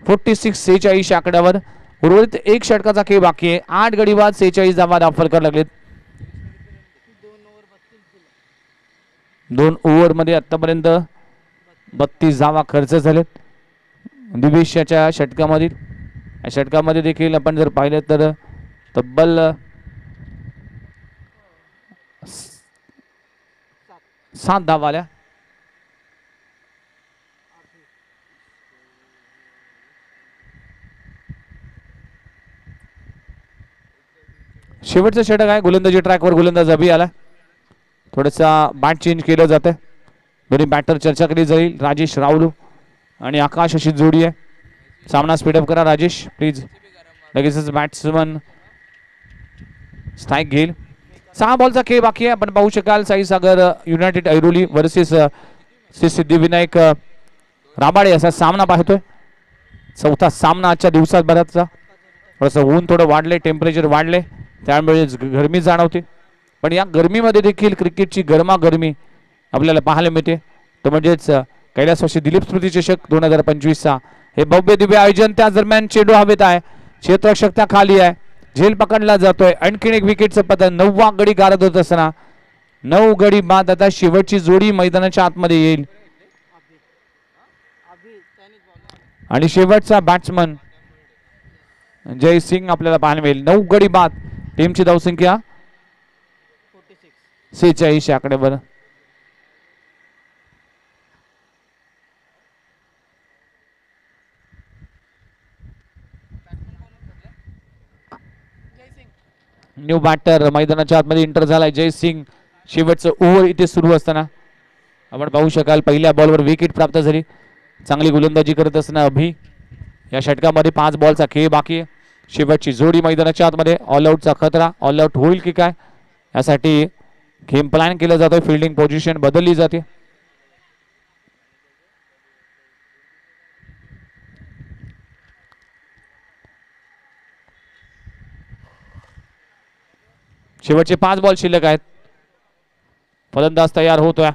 46. 46 आकड्यावर. उर्वरित 1 षटकाचा खेळ बाकी आहे. 8 गडी बाद 46 धावा दाखल करायला लागलेत. 2 ओव्हर मध्ये आतापर्यंत 32 धावा खर्च झालेत दिवेशच्या षटकामध्ये. या षटकामध्ये देखील आपण जर पाहिलं तर तब्बल 7 धावा आल्या. शेवटचं षटक आहे. गोलंदाजी ट्रॅकवर. गोलंदाज अभि आला. थोडासा बॅट चेंज केलं जातं. दोन्ही बॅटर चर्चा केली जाईल. राजेश राहुल आणि आकाश अशी जोडी आहे. सामना स्पीडअप करा राजेश प्लीज. लगेचच बॅट्समन स्ट्राईक घेईल. 6 बॉलचा खेळ बाकी आहे. आपण पाहू शकाल साईसागर युनायटेड ऐरोली वर्सेस श्री सिद्धिविनायक राबाडे असा सामना पाहतोय. 4था सामना आजच्या दिवसाभराचा. थोडंसं ऊन थोडं वाढले. टेम्परेचर वाढले त्यामुळे गरमी जाणवते. पण या गरमीमध्ये देखील क्रिकेटची गरमागरमी आपल्याला पाहायला मिळते. तो म्हणजेच कैलासवासी दिलीप स्मृती चषक 2025चा हे भव्य दिव्य आयोजन. त्या दरम्यान चेंडू हवेत आहे. क्षेत्ररक्षक त्या खाली आहे. झेल पकडला जातोय. आणखीन एक विकेटचं पतन. 9वा गडी गारद होत असताना 9 गडी बाद. आता शेवटची जोडी मैदानाच्या आतमध्ये येईल आणि शेवटचा बॅट्समन जय सिंग आपल्याला पाहायला मिळेल. 9 गडी बाद. टीमची धावसंख्या 46 आकड्यावर. न्यू बॅटर मैदानाच्या आतमध्ये एंटर झालाय जय सिंग. शेवटचं ओव्हर इथे सुरू असताना आपण पाहू शकाल पहिल्या बॉलवर विकेट प्राप्त झाली. चांगली गोलंदाजी करत असताना अभि. या षटकामध्ये 5 बॉलचा खेळ बाकी आहे. शेवटची जोडी मैदानाच्या आतमध्ये. ऑल आउटचा खतरा. ऑल आउट होईल की काय यासाठी गेम प्लॅन केला जातोय. फिल्डिंग पोझिशन बदलली जाते. शेवटचे 5 बॉल शिल्लक आहेत. फलंदाज तयार होतोय.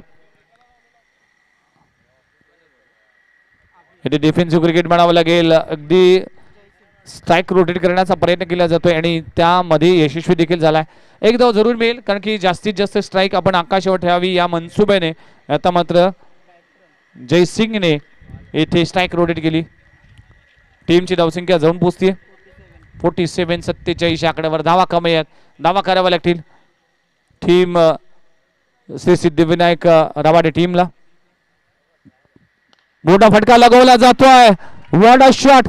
इथे डिफेन्सिव्ह क्रिकेट म्हणावं लागेल. अगदी स्ट्राईक रोटेट करण्याचा प्रयत्न केला जातोय आणि त्यामध्ये यशस्वी देखील झालाय. एक धाव जरूर मिळेल कारण की जास्तीत जास्त स्ट्राईक आपण आकाशावर ठेवावी या मनसुब्याने आता मात्र जय सिंगने येथे स्ट्राईक रोटेट केली. टीमची धावसंख्या जाऊन पोहोचते 47. 47 आकड्यावर. धावा कमी आहेत. धावा कराव्या लागतील टीम श्री सिद्धिविनायक रबाडे टीमला. मोठा फटका लगवला जातोय. What a shot.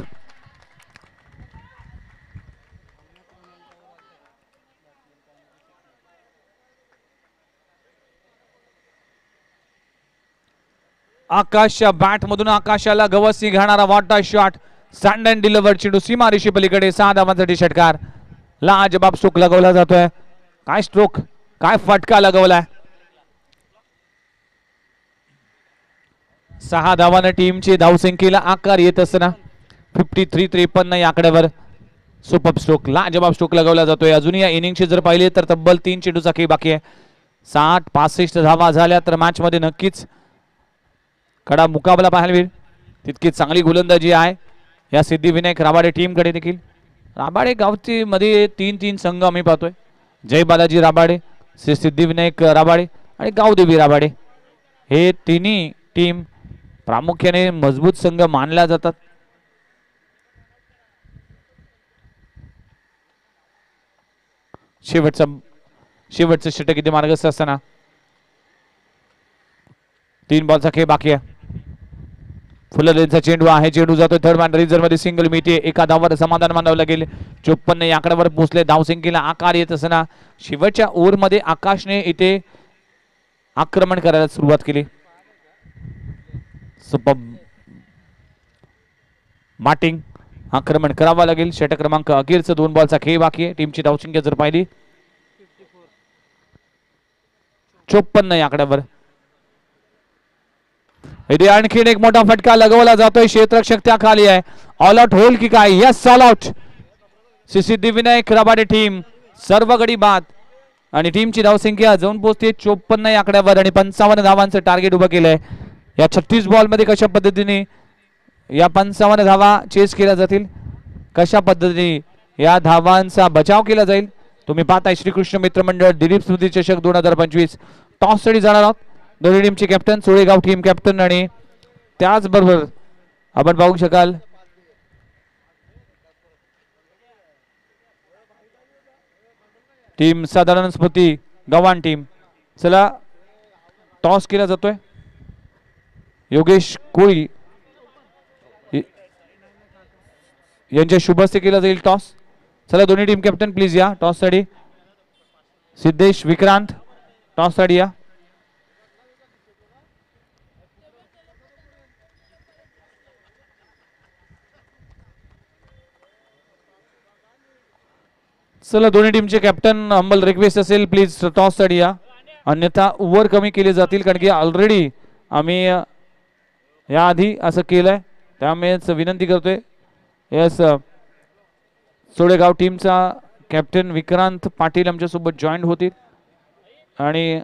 आकाशच्या बॅट मधून आकाशाला गवसी घालणारा what a shot. Stand and deliver चेंडू सीमारेषे पलीकडे 6 धावांसाठी षटकार. लाजबाब स्ट्रोक लगवला जातोय. काय स्ट्रोक, काय फटका लगवलाय. 6 धावांना टीमची धावसंख्येला आकार येत असताना 53-53 या आकड्यावर सुपर स्ट्रोक, लाजबाब स्ट्रोक लगवला जातोय. अजूनही या इनिंगचे जर पाहिले तर तब्बल 3 चेंडूचा खेळ बाकी आहे. 60-65 धावा झाल्या तर मॅच मध्ये नक्कीच कडा मुकाबला पाहायला मिळेल. तितकी चांगली गोलंदाजी आहे या सिद्धिविनायक राबाडे टीम कडे देखील. राबाडे गावची मध्ये 3 संघ आम्ही पाहतोय. जय बालाजी राबाडे, श्री सिद्धिविनायक राबाडे आणि गावदेवी राबाडे. हे तिन्ही टीम प्रामुख्याने मजबूत संघ मानल्या जातात. शेवटचं षटक इथे मार्गस्थ असताना 3 बॉलचा खेळ बाकी आहे. फुललेचा चेंडू आहे. चेंडू जातोय थर्ड मॅन रिझर्व मध्ये. सिंगल मिळते. एका धावावर समाधान मानावं लागेल. 54 या आकड्यावर पोहोचले. धावसंख्येला आकार येत असताना शेवटच्या ओव्हर मध्ये आकाशने इथे आक्रमण करायला सुरुवात केली. बॅटिंग आक्रमण करावं लागेल. षटक क्रमांक अखेरचं 2 बॉलचा खेळ बाकी आहे. टीमची धावसंख्या जर पाहिली 54 या आकड्यावर. इथे आणखीन एक मोठा फटका लगवला जातोय. क्षेत्ररक्षक त्या खाली आहे. ऑल आउट होईल की काय. Yes, all out. Siddhivinayak Rabade team सर्व गडी बाद आणि टीमची धावसंख्या जाऊन पोहोचते 54 या आकड्यावर आणि 55 धावांचं टार्गेट उभं केलंय. या 36 बॉल मध्ये कशा पद्धतीने या 55 धावा चेस केल्या जातील, कशा पद्धतीने या धावांचा बचाव केला जाईल तुम्ही पाहताय. श्रीकृष्ण मित्र मंडळ दिलीप स्मृती चषक 2025 टॉस साठी जाणार आहोत. दोन्ही टीमचे कॅप्टन, सोळेगाव टीम कॅप्टन आणि त्याचबरोबर आपण पाहू शकाल टीम साधारण स्मृती गव्हाण टीम. चला टॉस केला जातोय. योगेश कोळी यांच्या शुभ हस्ते केला जाईल टॉस. चला दोन्ही टीम कॅप्टन प्लीज या टॉस साठी. सिद्धेश विक्रांत टॉस साठी या. चला दोन्ही टीमचे कॅप्टन हंबल रिक्वेस्ट असेल प्लीज टॉस साठी या. अन्यथा ओव्हर कमी केले जातील कारण की ऑलरेडी आम्ही याआधी असं केलंय. त्यामुळेच विनंती करतोय. यस, सोडेगाव टीमचा कॅप्टन विक्रांत पाटील आमच्यासोबत जॉईन होतील आणि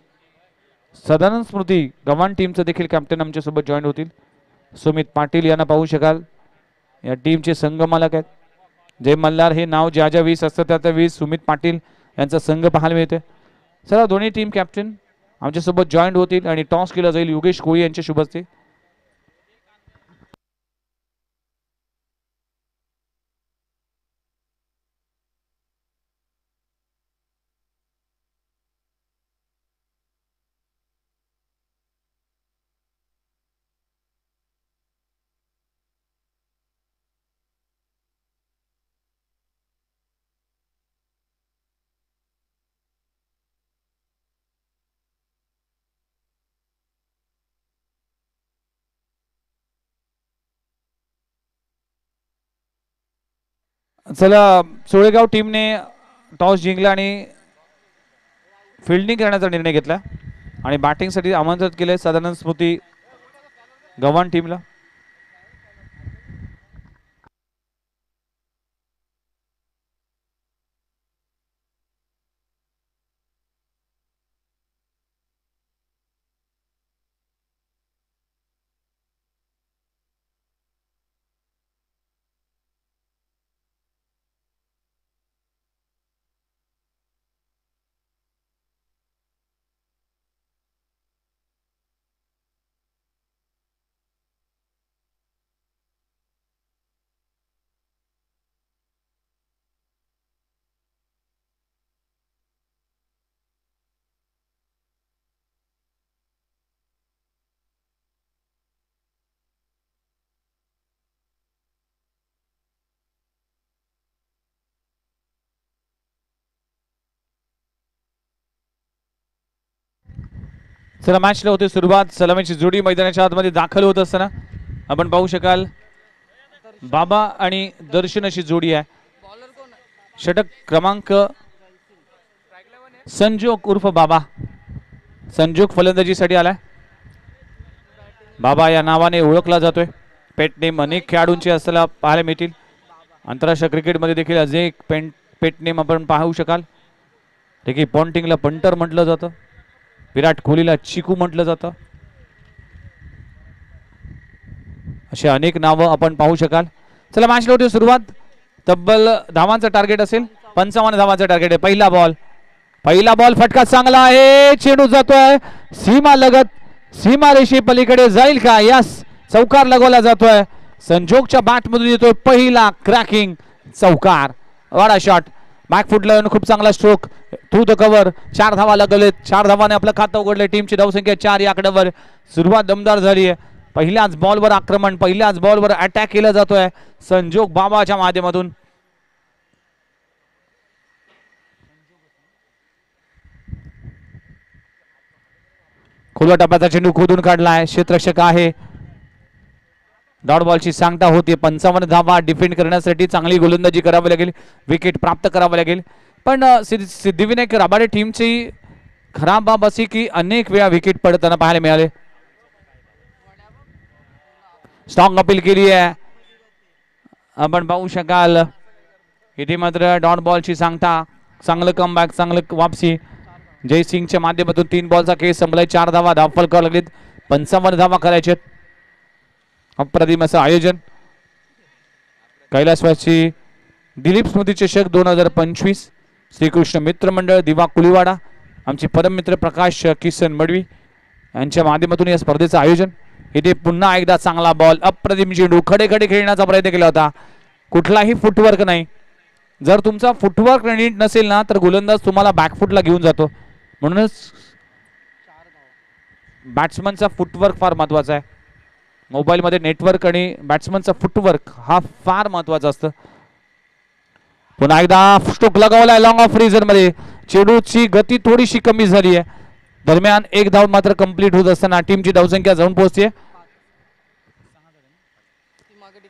साधारण स्मृती गव्हाण टीमचं देखील कॅप्टन आमच्यासोबत जॉईन होतील. सुमित पाटील यांना पाहू शकाल या टीमचे संघ मालक आहेत. जय मल्हार हे नाव ज्या ज्या 20 असतं त्या 20 सुमित पाटील यांचा संघ पाहायला मिळते. चला दोन्ही टीम कॅप्टन आमच्यासोबत जॉईंट होतील आणि टॉस केला जाईल योगेश कोळी यांच्या शुभ हस्ते. चला, सोळेगाव टीमने टॉस जिंकला आणि फिल्डिंग करण्याचा निर्णय घेतला आणि बॅटिंगसाठी आमंत्रित केले सदानंद स्मृती गव्हाण टीमला. चला, मॅचला होते सुरुवात. सलामीची जोडी मैदानाच्या आतमध्ये दाखल होत असताना आपण पाहू शकाल बाबा आणि दर्शन अशी जोडी आहे. षटक क्रमांक संजोग उर्फ बाबा. संजोग फलंदाजीसाठी आलाय. बाबा या नावाने ओळखला जातोय. पेट नेम अनेक खेळाडूंचे असल्याला पाहायला मिळतील. आंतरराष्ट्रीय क्रिकेटमध्ये देखील अजून एक पेट नेम आपण पाहू शकाल. रिकी पॉन्टिंगला पंटर म्हटलं जातं. विराट कोहलीला चिकू म्हटलं जातं. असे अनेक नावं आपण पाहू शकाल. चला, मॅचला होती सुरुवात. तब्बल धावांचं टार्गेट असेल. 55 धावांचं टार्गेट आहे. पहिला बॉल फटका चांगला आहे. चेंडू जातोय सीमा लगत. सीमा रेषे पलीकडे जाईल का? यस, चौकार लगवला जातोय. संजोगच्या बॅट मधून येतोय पहिला क्रॅकिंग चौकार. वाडा शॉट. बॅकफुटला येऊन खूप चांगला स्ट्रोक थ्रू द कव्हर. 4 धावा लागलेत. 4 धावाने आपलं खातं उघडले. टीमची धावसंख्या 4 या आकड्यावर. सुरुवात दमदार झाली आहे. पहिल्याच बॉलवर आक्रमण, पहिल्याच बॉलवर अटॅक केला जातोय संजोग बाबाच्या माध्यमातून. खुल्या टप्प्याचा चेंडू खोदून काढलाय. क्षेत्ररक्षक आहे. डॉट बॉलची सांगता होती. 55 धावा डिफेंड करण्यासाठी चांगली गोलंदाजी करावी लागेल. विकेट प्राप्त करावं लागेल. पण सिद्धिविनायक राबाडे टीमची खराब बाब अशी की अनेक वेळा विकेट पडताना पाहायला मिळाले. स्ट्रॉंग अपील केली आहे. आपण पाहू शकाल इथे मात्र डॉट बॉलची सांगता. चांगलं कमबॅक, चांगलं वापसी. जयसिंगच्या माध्यमातून 3 बॉलचा खेळ संपलाय. 4 धावा धावफल करावं लागलीत. 55 धावा करायचे. अप्रतिम असं आयोजन. कैलासवासी दिलीप स्मृती चषक 2025 श्रीकृष्ण मित्र मंडळ दिवा कुलीवाडा. आमचे परम मित्र प्रकाश किसन मडवी यांच्या माध्यमातून या स्पर्धेचं आयोजन. इथे पुन्हा एकदा चांगला बॉल. अप्रतिम चेंडू. खडे खेळण्याचा प्रयत्न केला होता. कुठलाही फुटवर्क नाही. जर तुमचा फुटवर्क नीट नसेल ना तर गोलंदाज तुम्हाला बॅकफुटला घेऊन जातो. म्हणूनच बॅट्समनचा फुटवर्क फार महत्वाचा आहे. मोबाईलमध्ये नेटवर्क आणि बॅट्समनचा फुटवर्क हा फार महत्वाचा असतं. पुन्हा एकदा स्ट्रोक लगावलाय लॉंग ऑफ रिझन मध्ये. चेंडूची गती थोडीशी कमी झाली आहे. दरम्यान 1 धाव मात्र कंप्लीट होत असताना टीमची धावसंख्या जाऊन पोहोचते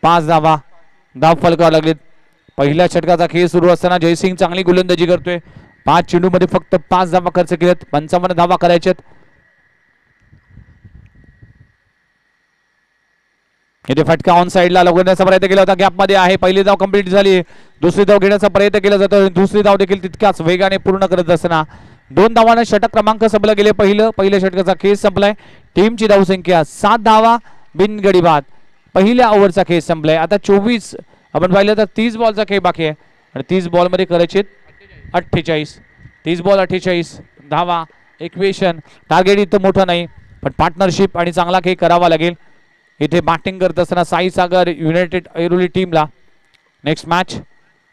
5 धावा. धाव फलकावर लागलीत. पहिल्या षटकाचा खेळ सुरू असताना जयसिंग चांगली गोलंदाजी करतोय. 5 चेंडूमध्ये फक्त 5 धावा खर्च केल्यात. 55 धावा करायच्यात. इथे फटका ऑन साइडला लगवण्याचा प्रयत्न केला होता. गॅपमध्ये आहे. पहिली धाव कंप्लीट झाली. दुसरी धाव घेण्याचा प्रयत्न केला जातो. दुसरी धाव देखील तितक्याच वेगाने पूर्ण करत असताना 2 धावांना षटक क्रमांक संपला गेले. पहिल्या षटकाचा खेळ संपलाय. टीमची धावसंख्या 7 धावा बिनगडी बाद. पहिल्या ओव्हरचा खेळ संपलाय. आता 24 आपण पाहिलं तर 30 बॉलचा खेळ बाकी आहे आणि 30 बॉल मध्ये करायचे 48. 30 बॉल 48 धावा इक्वेशन. टार्गेट इथं मोठं नाही, पण पार्टनरशिप आणि चांगला खेळ करावा लागेल. इथे बॅटिंग करत असताना साई सागर युनायटेड ऐरोली टीमला. नेक्स्ट मॅच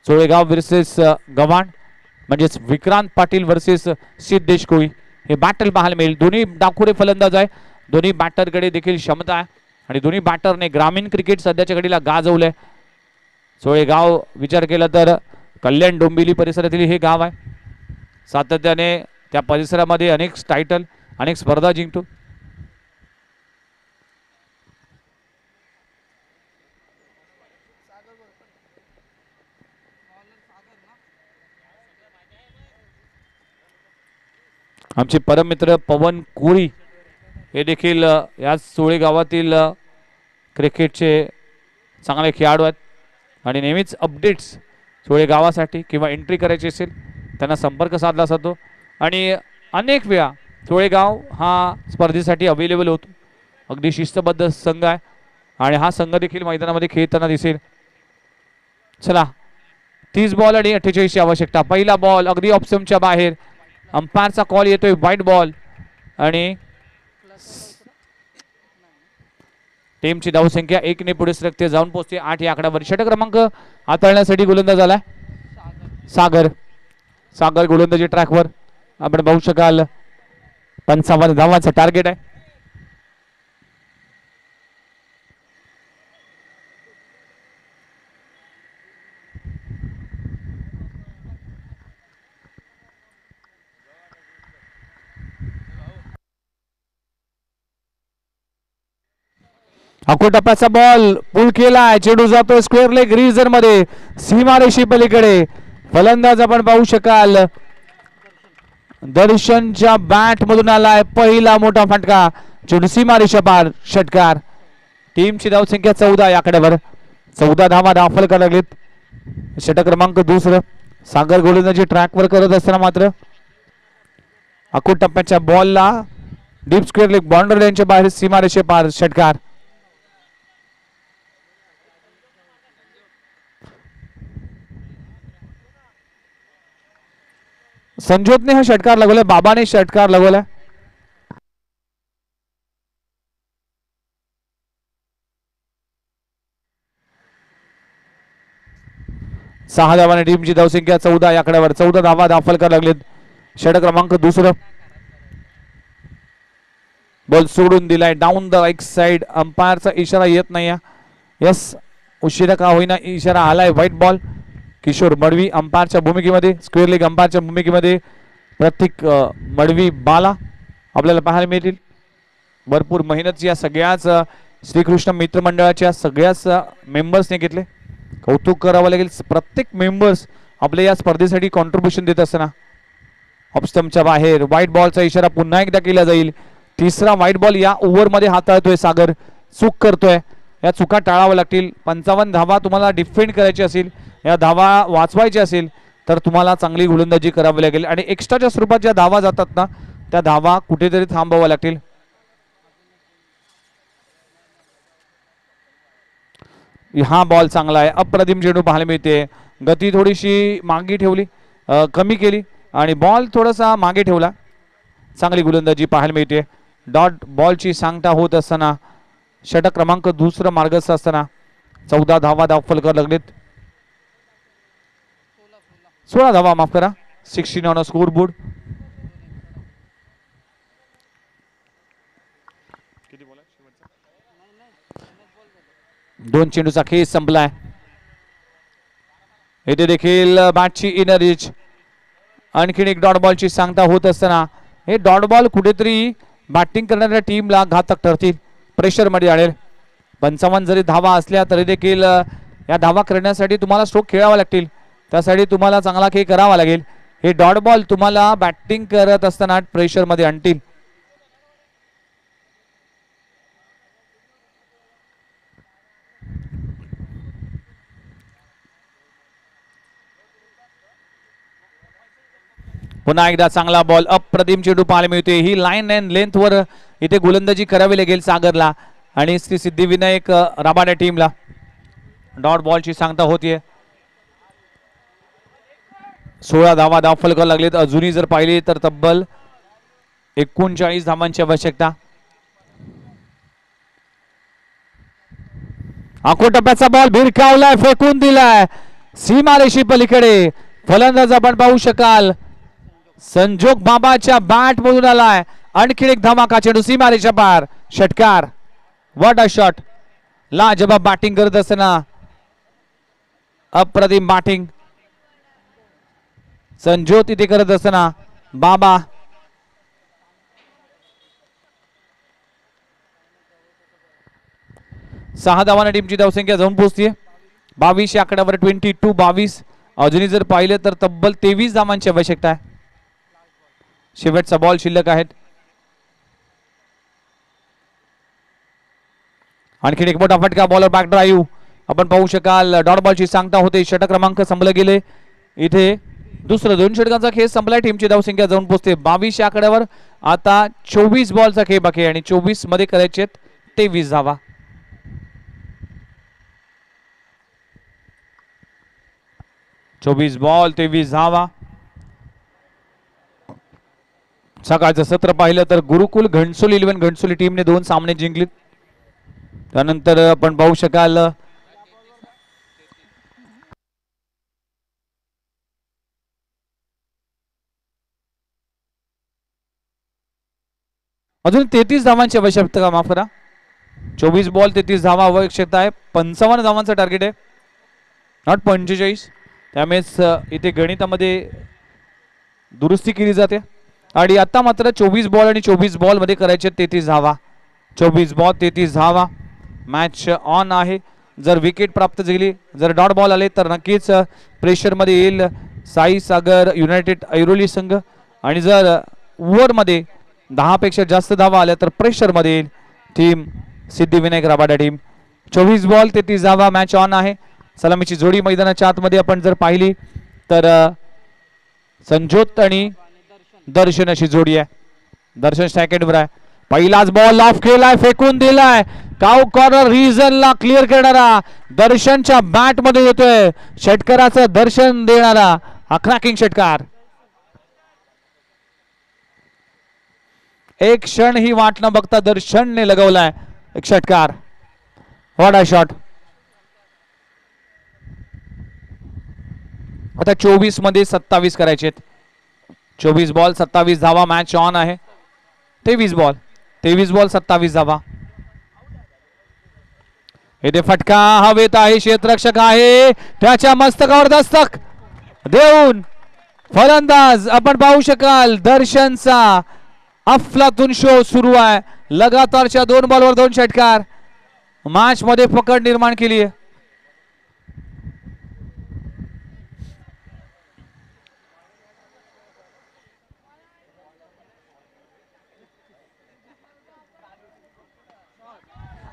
चोळेगाव वर्सेस गव्हाण, म्हणजेच विक्रांत पाटील वर्सेस सिद्धेश कोळी. हे बॅटल पाहायला मिळेल. दोन्ही डाकुरे फलंदाज आहे, दोन्ही बॅटरकडे देखील क्षमता आहे आणि दोन्ही बॅटरने ग्रामीण क्रिकेट सध्याच्या घडीला गाजवलंय. चोळेगाव विचार केला तर कल्याण डोंबिवली परिसरातील हे गाव आहे. सातत्याने त्या परिसरामध्ये अनेक टायटल, अनेक स्पर्धा जिंकतो. आमचे परम मित्र पवन कोळी हे देखील या चोळे गावातील क्रिकेटचे चांगले खेळाडू आहेत आणि नेहमीच अपडेट्स चोळे गावासाठी किंवा एंट्री करायची असेल त्यांना संपर्क साधला जातो आणि अनेक वेळा चोळेगाव हा स्पर्धेसाठी अवेलेबल होतो. अगदी शिस्तबद्ध संघ आहे आणि हा संघ देखील मैदानामध्ये खेळताना दिसेल. चला 30 बॉल आणि 48 आवश्यकता. पहिला बॉल अगदी ऑप्शनच्या बाहेर, अंपायरचा कॉल येतोय व्हाईट बॉल आणि टीमची धावसंख्या 1 ने पुढे सरकते, जाऊन पोहोचते 8 या आकड्यावर. षटक क्रमांक हाताळण्यासाठी गोलंदाज आलाय सागर. सागर गोलंदाजी ट्रॅकवर आपण पाहू शकाल. 55 धावांचं टार्गेट आहे. अकोट टप्प्याचा बॉल पुल केलाय, चेंडू जातोय स्क्वेअर लेग रिजन मध्ये, सीमारेषी पलीकडे. फलंदाज आपण पाहू शकाल दर्शनच्या बॅट मधून आलाय पहिला मोठा फटका, चेंडू सीमारेषा पार. षटकार. टीमची धावसंख्या 14 या आकड्यावर. 14 धावा दाखल करायला लागलीत. षटक क्रमांक दुसरं. सागर गोलंदाजी ट्रॅकवर करत असताना मात्र अकोट टप्प्याच्या बॉलला डीप स्क्वेअर लेग बाउंड्री लाईनच्या बाहेर, सीमारेषे पार. षटकार. संजोतने हा षटकार लगवलाय, बाबाने षटकार लगवलाय. सहा धावाने टीमची धावसंख्या 14 या आकड्यावर. 14 धावा दाखल करायला लागलेत. षटक क्रमांक दुसरं. बॉल सोडून दिलाय डाऊन द राईट साइड. अंपायरचा इशारा येत नाही. यस, उशिरा का होईना इशारा आलाय. Wide ball. किशोर मडवी अंपायरच्या भूमिकेमध्ये, स्क्वेअर लेग अंपायरच्या भूमिकेमध्ये प्रतीक मडवी बाला आपल्याला पाहायला मिळतील. भरपूर मेहनत या सगळ्याच श्रीकृष्ण मित्र मंडळाच्या सगळ्याच मेंबर्सने घेतले. कौतुक करावं लागेल. प्रत्येक मेंबर्स आपल्या या स्पर्धेसाठी कॉन्ट्रीब्युशन देत असताना. ऑफस्टम्पच्या बाहेर व्हाईट बॉलचा इशारा पुन्हा एकदा केला जाईल. तिसरा व्हाईट बॉल या ओव्हरमध्ये हाताळतोय सागर. चूक करतोय. या चुका टाळाव्या लागतील. 55 धावा तुम्हाला डिफेंड करायची असेल, या धावा वाचवायची असेल तर तुम्हाला चांगली गोलंदाजी करावी लागेल आणि एक्स्ट्राच्या स्वरूपात ज्या धावा जातात ना त्या धावा कुठेतरी थांबवाव्या लागतील. हा बॉल चांगला आहे. अप्रतिम चेंडू पाहायला मिळते. गती थोडीशी मागे ठेवली, कमी केली आणि बॉल थोडासा मागे ठेवला. चांगली गोलंदाजी पाहायला मिळते. डॉट बॉलची सांगता होत असताना षटक क्रमांक दुसरं मार्गस्थ असताना 14 धावा दाखल करायला लागलेत. 16 धावा, माफ करा. 16 ऑन स्कोर बोर्ड. दोन चेंडूचा खेळ संपलाय. येथे देखील बॅटची इनर रिच. आणखीन एक डॉट बॉलची सांगता होत असताना हे डॉट बॉल कुठेतरी बॅटिंग करणाऱ्या टीमला घातक ठरतील, प्रेशर मध्ये आणेल. 55 जरी धावा असल्या तरी देखील या धावा करण्यासाठी तुम्हाला स्ट्रोक खेळावा लागतील. त्यासाठी तुम्हाला चांगला खेळ करावा लागेल. हे डॉट बॉल तुम्हाला बॅटिंग करत असताना प्रेशर मध्ये आणतील. पुन्हा एकदा चांगला बॉल. अप्रतिम चेंडू पाहायला मिळते. ही लाईन अँड लेंथ वर इथे गोलंदाजी करावी लागेल सागरला आणि श्री सिद्धिविनायक राबाडे टीमला. डॉट बॉलची सांगता होतीये. 16 धावा दाखल करायला लागलेत. अजूनही जर पाहिले तर तब्बल 39 धावांची आवश्यकता. आखोटप्प्याचा बॉल भिरकावलाय, फेकून दिलाय सीमारेषी पलीकडे. फलंदाज आपण पाहू शकाल संजोग बाबाच्या बॅट मधून आलाय. आणखी एक धमाका चेंडू सीमारेषा पार. षटकार. What a shot. लाजबाब बॅटिंग करत असताना अप्रतिम बॅटिंग संजोग तिथे करत असताना बाबा. सहा धावांना टीमची धावसंख्या जाऊन पोहोचते 22 या आकड्यावर. 22 अजूनही जर पाहिलं तर तब्बल 23 धावांची आवश्यकता आहे. शेवटचा बॉल शिल्लक आहेत. आणखी एक मोठा फटका. बॉलर बॅक ड्राईव्ह आपण पाहू शकाल. डॉट बॉलची सांगता होते. षटक क्रमांक संपले गेले. इथे दुसरं 2 षटकांचा खेळ संपलाय. टीमची धावसंख्या जाऊन पोहोचते 22 या आकड्यावर. आता 24 बॉलचा खेळ बाकी आणि 24 मध्ये करायचे 23 धावा. चोवीस बॉल 23 धावा. सकाळचं सत्र पाहिलं तर गुरुकुल घणसोली 11 घणसोली टीमने 2 सामने जिंकले. त्यानंतर आपण पाहू शकाल अजून 33 धावांची आवश्यकता. माफ करा, 24 बॉल 33 धावा आवश्यकता आहे. 55 धावांचं टार्गेट आहे, नॉट 45. त्यामुळेच इथे गणितामध्ये दुरुस्ती केली जाते. आणि आता मात्र 24 बॉल आणि 24 बॉल मध्ये करायचे 33 धावा. 24 बॉल 33 धावा. मॅच ऑन आहे. जर विकेट प्राप्त झाली, जर डॉट बॉल आले तर नक्कीच प्रेशर मध्ये येईल साई सागर युनायटेड ऐरोली संघ. आणि जर ओव्हर मध्ये 10 पेक्षा जास्त धावा आल्या तर प्रेशर मध्ये येईल team Siddhivinayak Rabada team. 24 ball 33 धावा. मॅच ऑन आहे. सलामीची जोडी मैदानाच्या आतमध्ये आपण जर पाहिली तर संजोत आणि दर्शन अशी जोडी आहे. दर्शन स्टॅकेटवर आहे. पहिलाच बॉल ऑफ केलाय, फेकून दिलाय. काउ कॉर्नर रिजनला क्लिअर करणारा दर्शनच्या बॅट मध्ये येतोय. षटकाराचं दर्शन देणारा हा क्रॅकिंग षटकार. एक क्षण ही वाट न बघता दर्शनने लगवलाय एक षटकार. What a shot. आता 24 मध्ये 27 करायचे. 24 बॉल 27 धावा. मॅच ऑन आहे. 23 बॉल 27 धावा. इथे फटका हवेत आहे. क्षेत्ररक्षक आहे, त्याच्या मस्तकावर दस्तक देऊन फलंदाज आपण पाहू शकाल दर्शनचा अफलातून शो सुरू आहे. लगातारच्या 2 बॉलवर 2 षटकार. मॅच मध्ये पकड निर्माण केली आहे.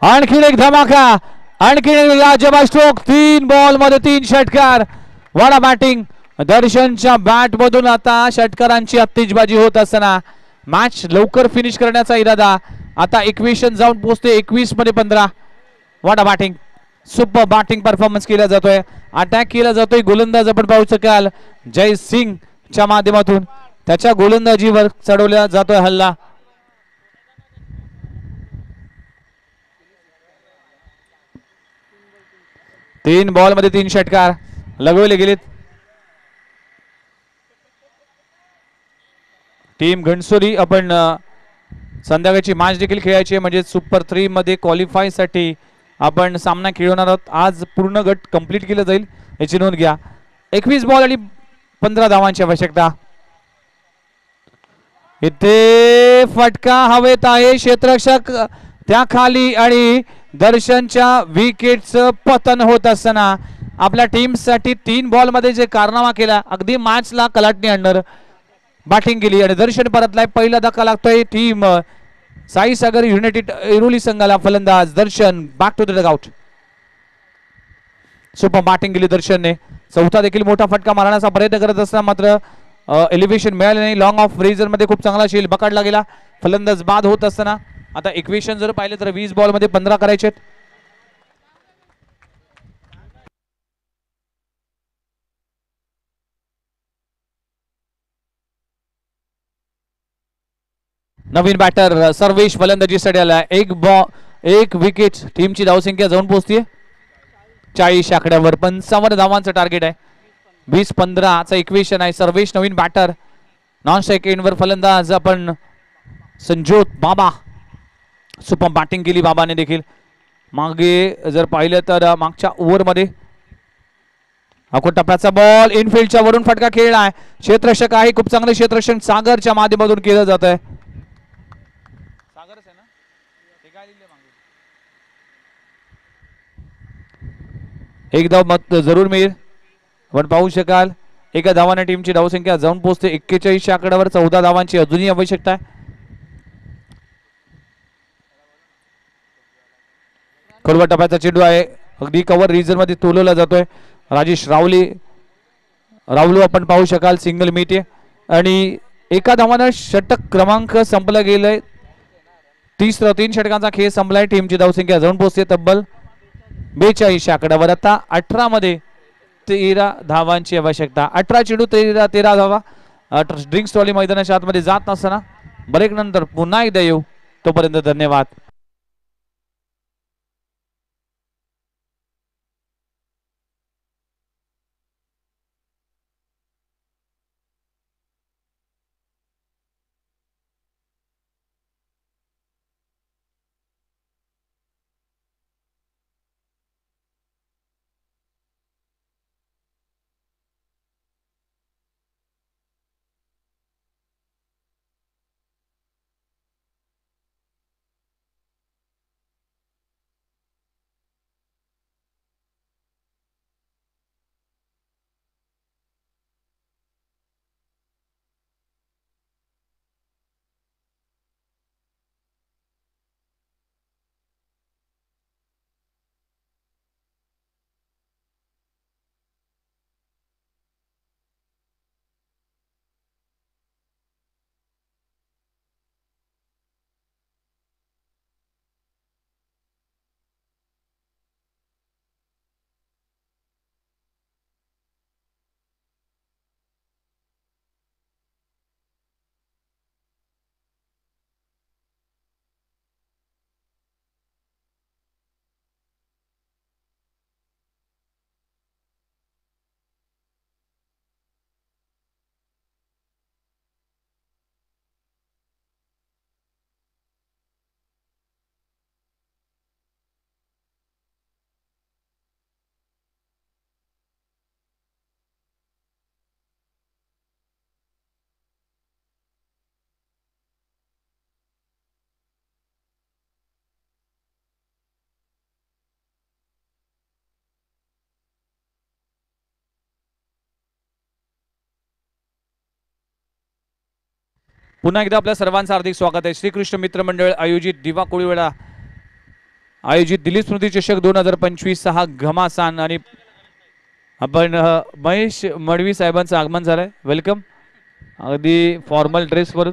आणखी एक धमाका, आणखी एक लाजवाब स्ट्रोक. 3 बॉल मध्ये 3 षटकार. वाडा बॅटिंग दर्शनच्या बॅट मधून आता षटकारांची आतिषबाजी होत असताना मॅच लवकर फिनिश करण्याचा इरादा. आता इक्वेशन जाऊन पोहोचते 21 मध्ये 15. वाडा बॅटिंग सुपर बॅटिंग परफॉर्मन्स केला जातोय. अटॅक केला जातोय. गोलंदाज आपण पाहू शकाल जय सिंग च्या माध्यमातून त्याच्या गोलंदाजीवर चढवला जातोय हल्ला. तीन बॉल मध्ये 3 षटकार लगवले गेलेत. टीम घणसोली आपण संध्याकाळची मॅच देखील खेळायची आहे, म्हणजे सुपर 3 मध्ये क्वालिफाय साठी आपण सामना खेळवणार आहोत. आज पूर्ण गट कंप्लीट केला जाईल याची नोंद घ्या. 21 बॉल आणि 15 धावांची आवश्यकता. इथे फटका हवेत आहे. क्षेत्ररक्षक त्या खाली आणि दर्शनच्या विकेटचं पतन होत असताना आपल्या टीम साठी 3 बॉल मध्ये जे कारनामा केला, अगदी मॅचला कलाटणी आणणार बॅटिंग केली आणि दर्शन परतलाय. पहिला धक्का लागतोय टीम साई सागर युनायटेड ऐरोली संघाला. फलंदाज Darshan back to the dugout. Super batting केली दर्शनने. चौथा देखील मोठा फटका मारण्याचा प्रयत्न करत असताना मात्र एलिव्हेशन मिळाले नाही. लॉंग ऑफ रेजर मध्ये खूप चांगला शेल पकडला गेला. फलंदाज बाद होत असताना आता इक्वेशन जर पाहिलं तर 20 बॉल मध्ये 15 करायचे. नवीन बॅटर सर्वेश फलंदाजीसाठी आला. एक विकेट. टीमची धावसंख्या जाऊन पोहोचतीये 40 आकड्यावर. 55 धावांचं टार्गेट आहे. 20-15चा इक्वेशन आहे. सर्वेश नवीन बॅटर. नॉन स्ट्राईक एंडवर फलंदाज आपण संजोत बाबा. सुपर बॅटिंग केली बाबाने देखील. मागे जर पाहिलं तर मागच्या ओव्हरमध्ये अकोट टप्प्याचा बॉल इनफिल्डच्या वरून फटका खेळलाय. क्षेत्ररक्षक आहे. खूप चांगले क्षेत्ररक्षण सागरच्या माध्यमातून केलं जात आहे. एक धाव मत जरूर मिळेल. आपण पाहू शकाल एका धावाने टीमची धावसंख्या जाऊन पोहोचते 41 आकड्यावर. 14 धावांची अजूनही आवश्यकता आहे. खोलवर टप्प्याचा चेंडू आहे. अगदी कव्हर रिजन मध्ये तोलवला जातोय. राजेश रावलू आपण पाहू शकाल सिंगल मीट आहे आणि एका धावानं षटक क्रमांक संपला गेलाय. 3 षटकांचा खेळ संपलाय. टीमची धावसंख्या जाऊन पोहोचते तब्बल 42 आकड्यावर. आता 18 मध्ये 13 धावांची आवश्यकता. 18 चेंडू 13 धावा. ड्रिंक्स ट्रॉली मैदानाच्या आतमध्ये जात नसताना ब्रेक नंतर पुन्हा एकदा येऊ. तोपर्यंत धन्यवाद. पुन्हा एकदा आपल्या सर्वांचं हार्दिक स्वागत आहे. श्रीकृष्ण मित्र मंडळ आयोजित दिवा कोळीवाडा आयोजित दिलीप स्मृती चषक 2025 हा घमासान आणि आपण महेश मडवी साहेबांचं आगमन झालंय. वेलकम. अगदी फॉर्मल ड्रेसवरून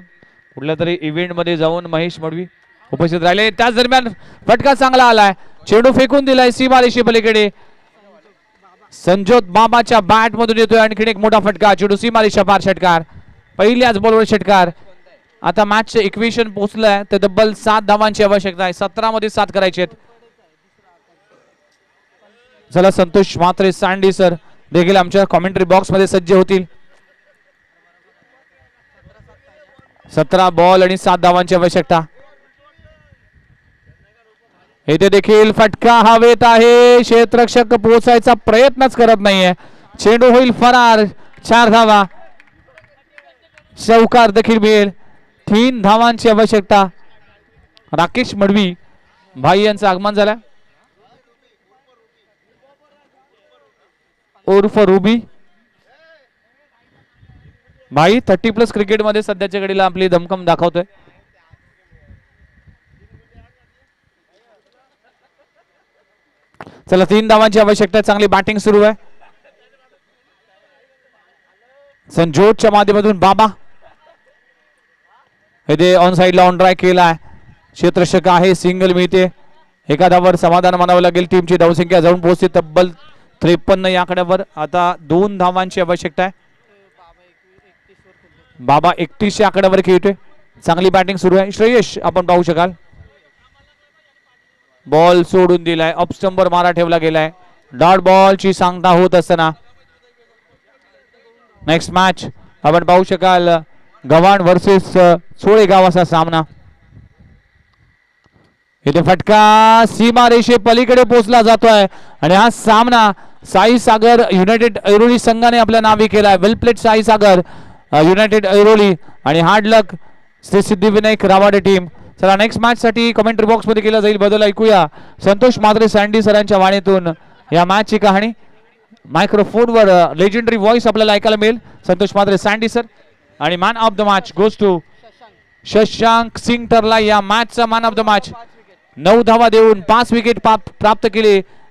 कुठल्या तरी इव्हेंट मध्ये जाऊन महेश मडवी उपस्थित राहिले. त्याच दरम्यान फटका चांगला आलाय. चेंडू फेकून दिलाय सीमारेषे पलीकडे. संजोत बाबाच्या बॅट मधून येतोय आणखीन एक मोठा फटका. चेंडू सीमारेषा पार षटकार. पहिल्याच बॉलवर षटकार. आता मॅचचे इक्वेशन पोहोचलंय तर तब्बल 7 धावांची आवश्यकता आहे. 17 मध्ये 7 करायचे आहेत. चला संतोष म्हात्रे सांडी सर देखील आमच्या कॉमेंट्री बॉक्स मध्ये सज्ज होतील. 17 बॉल आणि 7 धावांची आवश्यकता. इथे देखील फटका हवेत आहे. क्षेत्ररक्षक पोहोचायचा प्रयत्नच करत नाहीये. चेंडू होईल फरार. 4 धावा. चौकार देखील मिळेल. 3 धावांची आवश्यकता. राकेश मडवी भाई यांचं आगमन झालं उर्फ रुबी भाई. 30+ क्रिकेट मध्ये सध्याच्या घडीला आपली दमखम दाखवतोय. चला 3 धावांची आवश्यकता. चांगली बॅटिंग सुरू आहे. संजोतच्या माध्यमातून बाबा इथे ऑन साइडला ऑन ड्राय केलाय. क्षेत्ररक्षक आहे. सिंगल मिळते. एका धावावर समाधान मानावं लागेल. टीमची धावसंख्या जाऊन पोहोचते तब्बल 53 या आकड्यावर. आता 2 धावांची आवश्यकता आहे. बाबा 31 आकड्यावर खेळतोय. चांगली बॅटिंग सुरू आहे. श्रेयश आपण पाहू शकाल बॉल सोडून दिलाय, ऑफ स्टंपवर मारा ठेवला गेलाय. डॉट बॉलची सांगता होत असताना नेक्स्ट मॅच आपण पाहू शकाल गव्हाण वर्सेस सोळेगाव असा सामना. इथे फटका सीमा रेषे पलीकडे पोहोचला जातोय आणि हा सामना साई सागर युनायटेड ऐरोली संघाने आपल्या नावे केलाय. वेल प्लेड साई सागर युनायटेड ऐरोली आणि हार्ड लक श्री सिद्धिविनायक रावाडे टीम. चला नेक्स्ट मॅच साठी कमेंट्री बॉक्स मध्ये केला जाईल बदल. ऐकूया संतोष मात्रे सँडी सरांच्या वाणीतून या मॅच ची कहाणी. मायक्रोफोनवर लेजेंडरी व्हॉइस आपल्याला ऐकायला मिळेल संतोष मात्रे सँडी सर. आणि man of the match goes to Shashank Singh ठरला या मॅचचा मॅन ऑफ द मॅच. 9 धावा देऊन 5 विकेट प्राप्त केले